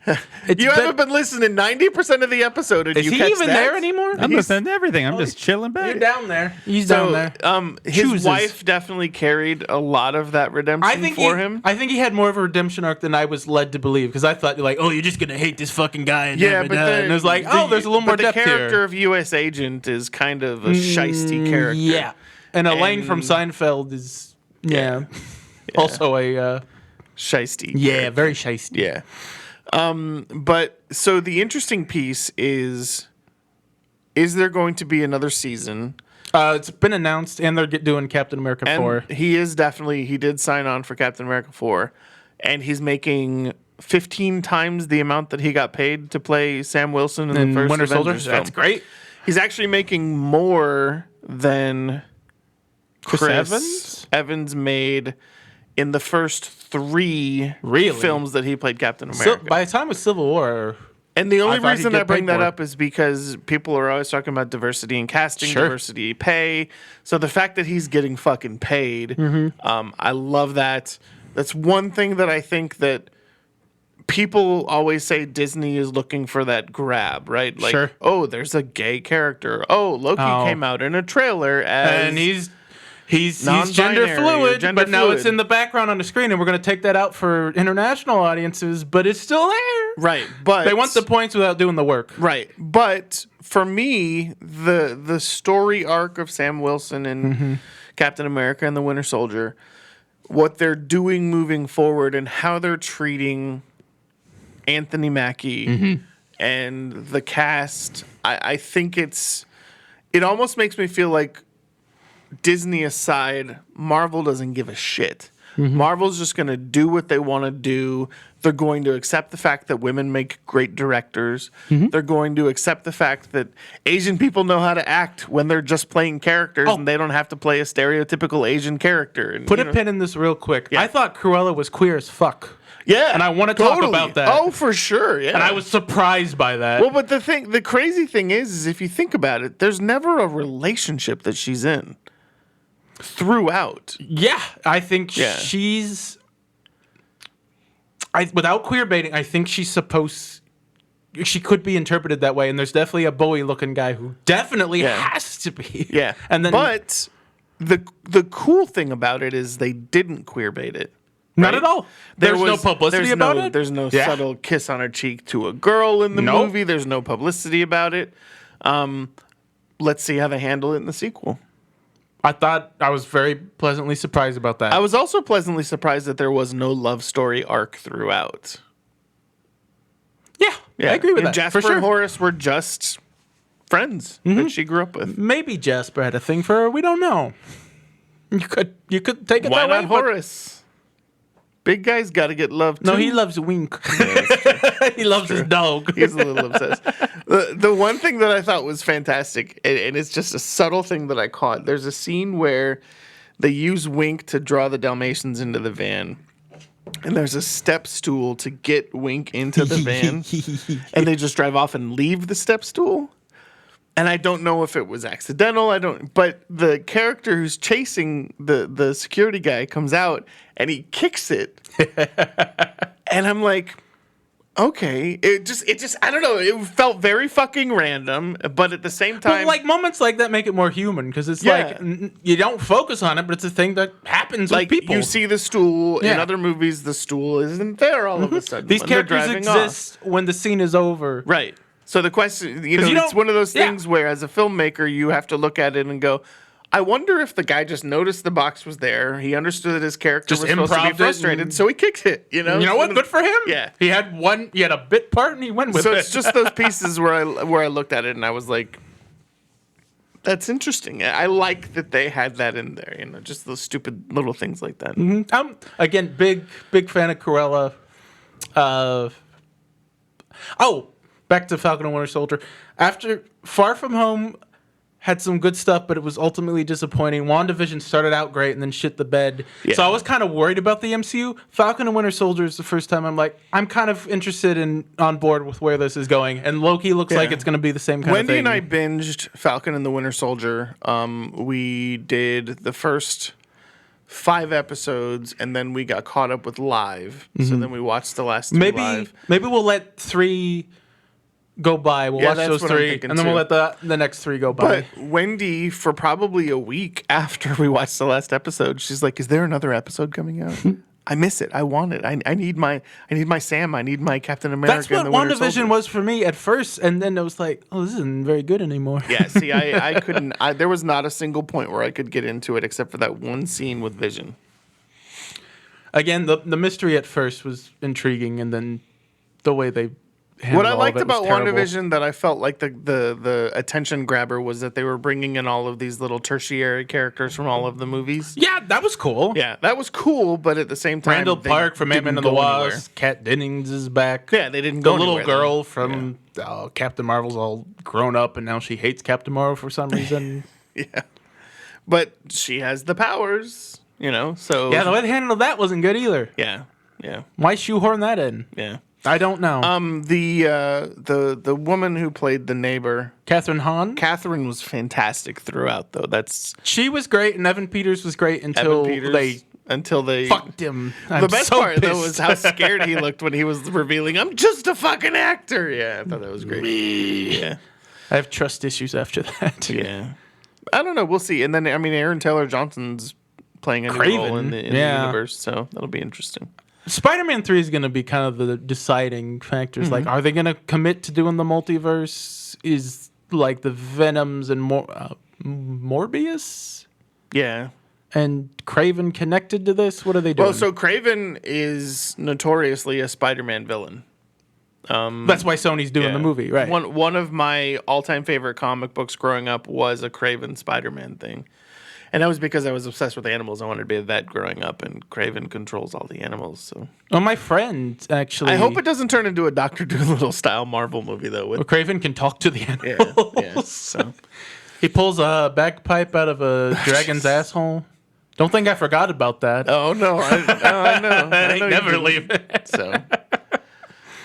It's You been- haven't been listening 90% of the episode. Did Is you he catch even that? there anymore? I'm listening to everything. I'm just chilling You're back. down there. He's So, down there. his Chooses. wife definitely carried a lot of that redemption for him. I think he had more of a redemption arc than I was led to believe because I thought like, oh, you're just gonna hate this fucking guy. And Yeah, but and it was like, oh, there's a little more but depth the character here. of U.S. Agent is kind of a shisty character. Yeah, and Elaine from And- Seinfeld is also a Shisty. very shiesty. Yeah. But so the interesting piece is there going to be another season? It's been announced, and they're doing Captain America 4. And he did sign on for Captain America 4, and he's making 15 times the amount that he got paid to play Sam Wilson in the first Winter Avengers Soldier. film. That's great. He's actually making more than Chris Evans made in the first 3 Really? films that he played Captain So America. by the time of Civil War, And the only thought he'd reason get I bring paid that more. up is because people are always talking about diversity in casting, Sure. diversity pay. So the fact that he's getting fucking paid, I love that. That's one thing that I think that people always say Disney is looking for that grab, right? Like, Sure. oh, there's a gay character. Oh, Loki Oh. came out in a trailer as and he's non-binary gender or fluid, gender but now it's fluid. in the background on the screen, and we're going to take that out for international audiences, but it's still there. right, but They want the points without doing the work. right. But for me, the story arc of Sam Wilson and Captain America and the Winter Soldier, what they're doing moving forward and how they're treating Anthony Mackie and the cast, I think it almost makes me feel like Disney aside, Marvel doesn't give a shit. Marvel's just going to do what they want to do. They're going to accept the fact that women make great directors. They're going to accept the fact that Asian people know how to act when they're just playing characters and they don't have to play a stereotypical Asian character. And, Put you a know- pin in this real quick. Yeah. I thought Cruella was queer as fuck. Yeah. And I wanna talk about that. Oh, for sure. Yeah. And I was surprised by that. Well, but the crazy thing is if you think about it, there's never a relationship that she's in throughout. yeah, I think Yeah. she's... without queer baiting, I think she's supposed... She could be interpreted that way, and there's definitely a Bowie-looking guy who definitely Yeah. has to be. Yeah. And then... but the cool thing about it is they didn't queer bait it. Not right? at all. There's no publicity there's about no, it. There's no Yeah. subtle kiss on her cheek to a girl in the Nope. movie. There's no publicity about it. Let's see how they handle it in the sequel. I thought I was very pleasantly surprised about that. I was also pleasantly surprised that there was no love story arc throughout. yeah, I agree with and that. Jasper for sure. and Horace were just friends that she grew up with. Maybe Jasper had a thing for her. We don't know. You could take it Why that way. not but- Horace? Big guy's got to get love too. No, he loves Wink. He loves his dog. He's a little obsessed. The one thing that I thought was fantastic, and it's just a subtle thing that I caught. There's a scene where they use Wink to draw the Dalmatians into the van. And there's a step stool to get Wink into the van. And they just drive off and leave the step stool. And I don't know if it was accidental. But the character who's chasing the security guy comes out and he kicks it. And I'm like, okay. It just I don't know. It felt very fucking random, but at the same time, Well, like moments like that make it more human because it's Yeah. like you don't focus on it, but it's a thing that happens like with people. you see the stool in Yeah. other movies, the stool isn't there all of a sudden. These when they're characters driving off. exist when the scene is over. Right. So the question, you know, you it's don't- one of those yeah. things where as a filmmaker, you have to look at it and go, I wonder if the guy just noticed the box was there. He understood that his character Just was supposed to improv'd be it frustrated, and- so he kicks it, you know? You know what? Good for him. Yeah. He had a bit part and he went with So it. it's just those pieces where I looked at it and I was like, that's interesting. I like that they had that in there, you know, just those stupid little things like that. Again, big fan of Cruella. Back to Falcon and Winter Soldier. After Far From Home had some good stuff, but it was ultimately disappointing. WandaVision started out great and then shit the bed. Yeah. So I was kind of worried about the MCU. Falcon and Winter Soldier is the first time I'm like, I'm kind of interested and on board with where this is going. And Loki looks like it's going to be the same kind Wendy of thing. and I binged Falcon and the Winter Soldier. We did the first 5 episodes, and then we got caught up with live. So then we watched the last 2 live. Maybe we'll let 3 go by. We'll Yeah, watch that's those what I'm 3, thinking and then we'll too. let the next 3 go by. But Wendy, for probably a week after we watched the last episode, she's like, "Is there another episode coming out? I miss it. I want it. I need my Sam. I need my Captain America." That's what and the Winter WandaVision Soldier." was for me at first, and then it was like, oh, this isn't very good anymore. Yeah, see, I couldn't. There was not a single point where I could get into it except for that one scene with Vision. Again, the mystery at first was intriguing, and then the way they handled What I all of liked it was about terrible. WandaVision that I felt like the attention grabber was that they were bringing in all of these little tertiary characters from all of the movies. Yeah, that was cool. Yeah, that was cool, but at the same time, Randall they Park from didn't Ant-Man and the go anywhere. Wasp. Kat Dennings is back. Yeah, they didn't The go little anywhere, girl though. from Captain Marvel's all grown up, and now she hates Captain Marvel for some reason. Yeah, but she has the powers, So Yeah, the way they handled that wasn't good either. yeah. Why shoehorn that in? Yeah. I don't know. The woman who played the neighbor, Catherine Hahn? Catherine, was fantastic throughout, though. That's She was great, and Evan Peters was great until Evan Peters, they until they fucked him. The best part though was how scared he looked when he was revealing, "I'm just a fucking actor." Yeah, I thought that was great. Yeah, I have trust issues after that. yeah. I don't know. We'll see. And then Aaron Taylor Johnson's playing a new role Kraven. in the Yeah. universe, so that'll be interesting. Spider-Man 3 is going to be kind of the deciding factors. Mm-hmm. Like, are they going to commit to doing the multiverse? Is like the Venoms and Morbius Yeah. and Kraven connected to this? What are they doing? Well, so Kraven is notoriously a Spider-Man villain. that's why Sony's doing Yeah. the movie, right? One of my all-time favorite comic books growing up was a Kraven Spider-Man thing. And that was because I was obsessed with animals. I wanted to be a vet growing up, and Kraven controls all the animals. So Well, my friend actually. I hope it doesn't turn into a Dr. Dolittle style Marvel movie, though. Well, Kraven can talk to the Yeah, animals. yeah. So He pulls a bagpipe out of a dragon's asshole. Don't think I forgot about that. oh no, I know. I know you never didn't. leave it. So,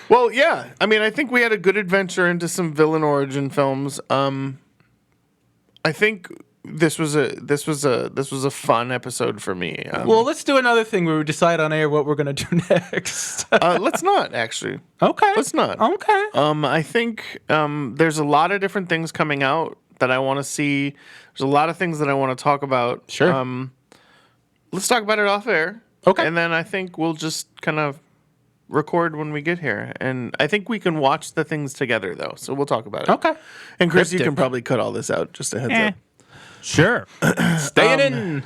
well, yeah. I think we had a good adventure into some villain origin films. I think this was a fun episode for me. Well, let's do another thing where we decide on air what we're going to do next. Let's not actually. Okay. Let's not. Okay. I think there's a lot of different things coming out that I want to see. There's a lot of things that I want to talk about. Sure. Let's talk about it off air. Okay. And then I think we'll just kind of record when we get here. And I think we can watch the things together, though. So we'll talk about it. Okay. And Chris, you Cryptic. can probably cut all this out. Just a heads up. Sure. Staying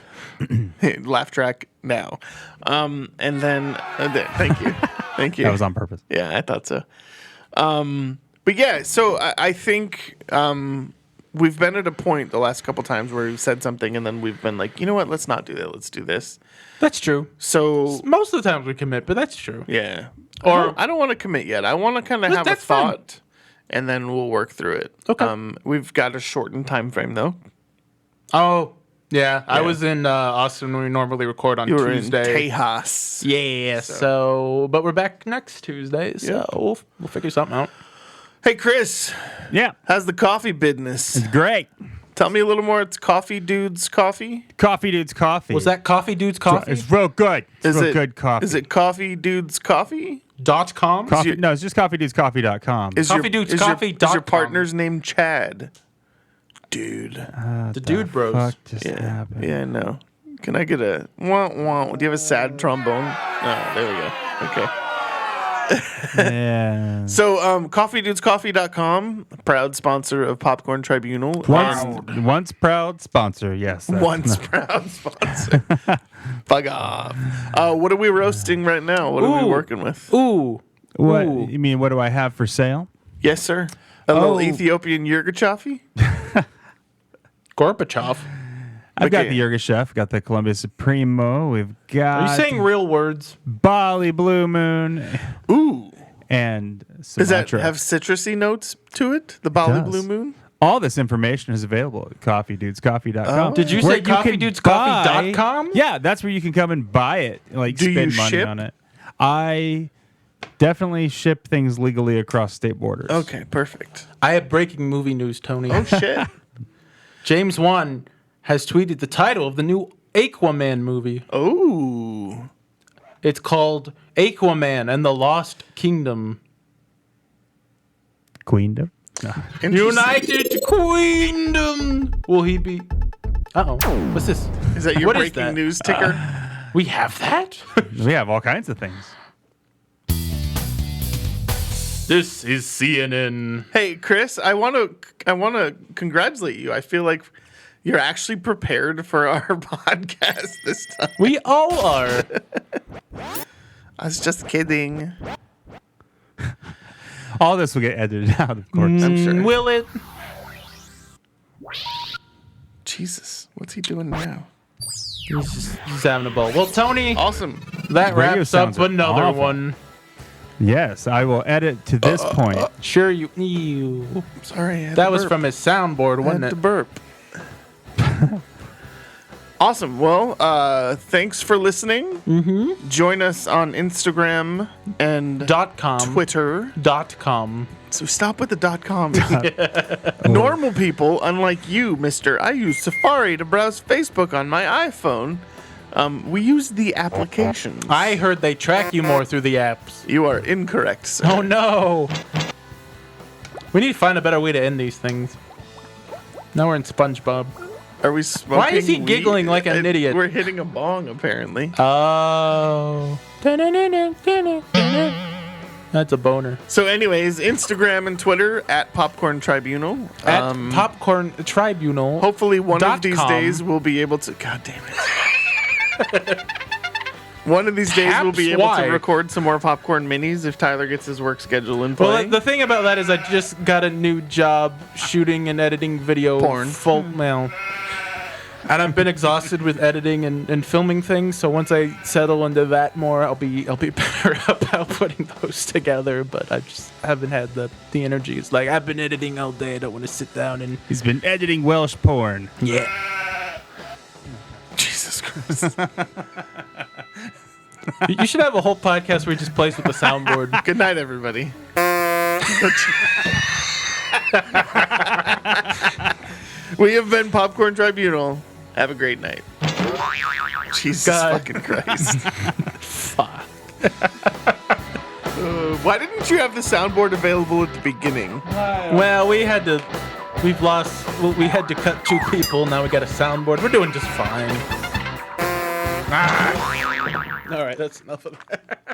in. Laugh track now. And then, thank you. Thank you. That was on purpose. Yeah, I thought so. But yeah, so I think we've been at a point the last couple times where we've said something and then we've been like, you know what, let's not do that. Let's do this. That's true. So Most of the times we commit, but that's true. yeah, Or- I don't want to commit yet. I want to kind of have a that's fine. thought, and then we'll work through it. Okay. We've got a shortened time frame though. Oh, yeah. I Yeah. was in Austin when we normally record on You were Tuesday. in Tejas. Yeah. So, but we're back next Tuesday, so we'll figure something out. Hey Chris, Yeah. how's the coffee business? It's great. Tell me a little more. It's Coffee Dudes Coffee. Coffee Dude's Coffee. Was that Coffee Dude's Coffee? It's real good. It's real good coffee. Is it Coffee Dudes Coffee? .com? Coffee? No, it's just coffeedudescoffee.com. Is Coffee Dudes Coffee Is your dot com. partner's name Chad? Dude. The Dude Bros. Fuck just Yeah. happened. Yeah, no. Can I get a wah wah? Do you have a sad trombone? Oh, there we go. Okay. Yeah. So, coffeedudescoffee.com, proud sponsor of Popcorn Tribunal. Once proud sponsor, yes. that's- Once proud sponsor. Fuck off. What are we roasting right now? What are we Ooh. working with? Ooh. What Ooh. you mean? What do I have for sale? Yes, sir. A little Ethiopian Yurgachoffy? Gorbachev. I've got Okay. the Yerga Chef, got the Columbia Supremo. We've got Are you saying real words? Bali Blue Moon Ooh. and Does that Sumatra. have citrusy notes to it? The Bali does. Blue Moon? All this information is available at coffeedudescoffee.com. Did you Where say can coffeedudescoffee.com? buy- Yeah, that's where you can come and buy it. Like Do you spend money ship? on it. I definitely ship things legally across state borders. Okay, perfect. I have breaking movie news, Tony. Oh, shit. James Wan has tweeted the title of the new Aquaman movie. Oh. It's called Aquaman and the Lost Kingdom. Queendom. No. United Queendom. Will he be? Uh-oh. What's this? Is that your What is breaking that? news ticker? We have that? We have all kinds of things. This is CNN. Hey, Chris, I want to congratulate you. I feel like you're actually prepared for our podcast this time. We all are. I was just kidding. All this will get edited out, of course. I'm sure. Will it? Jesus, what's he doing now? He's having a ball. Well, Tony, Awesome. that Radio wraps up sounds are another awful. one. Yes, I will edit to this point. Sure, you. Sorry, I had That to was burp. from his soundboard, I wasn't had to it? burp. Awesome. Well, thanks for listening. Mm-hmm. Join us on Instagram and .com. Twitter. .com. So stop with the .com. Normal people, unlike you, mister, I use Safari to browse Facebook on my iPhone. We use the applications. I heard they track you more through the apps. You are incorrect, sir. Oh no! We need to find a better way to end these things. Now we're in SpongeBob. Are we smoking Why is he weed? giggling like an idiot? We're hitting a bong, apparently. Oh. That's a boner. So anyways, Instagram and Twitter at Popcorn Tribunal. At Popcorn Tribunal. Hopefully one of these .com. days we'll be able to... God damn it. One of these days we'll be Perhaps able why? to record some more Popcorn Minis if Tyler gets his work schedule in play. Well, the thing about that is I just got a new job shooting and editing video. Porn. And I've been exhausted with editing and filming things. So once I settle into that more, I'll be better about putting those together. But I just haven't had the energy. It's like I've been editing all day. I don't want to sit down and He's been editing Welsh porn. yeah. Jesus Christ. You should have a whole podcast where he just plays with the soundboard. Good night, everybody. We have been Popcorn Tribunal. Have a great night. Jesus God. fucking Christ. Fuck. Why didn't you have the soundboard available at the beginning? Well, we had to cut 2 people. Now we got a soundboard. We're doing just fine. All right, that's enough of that.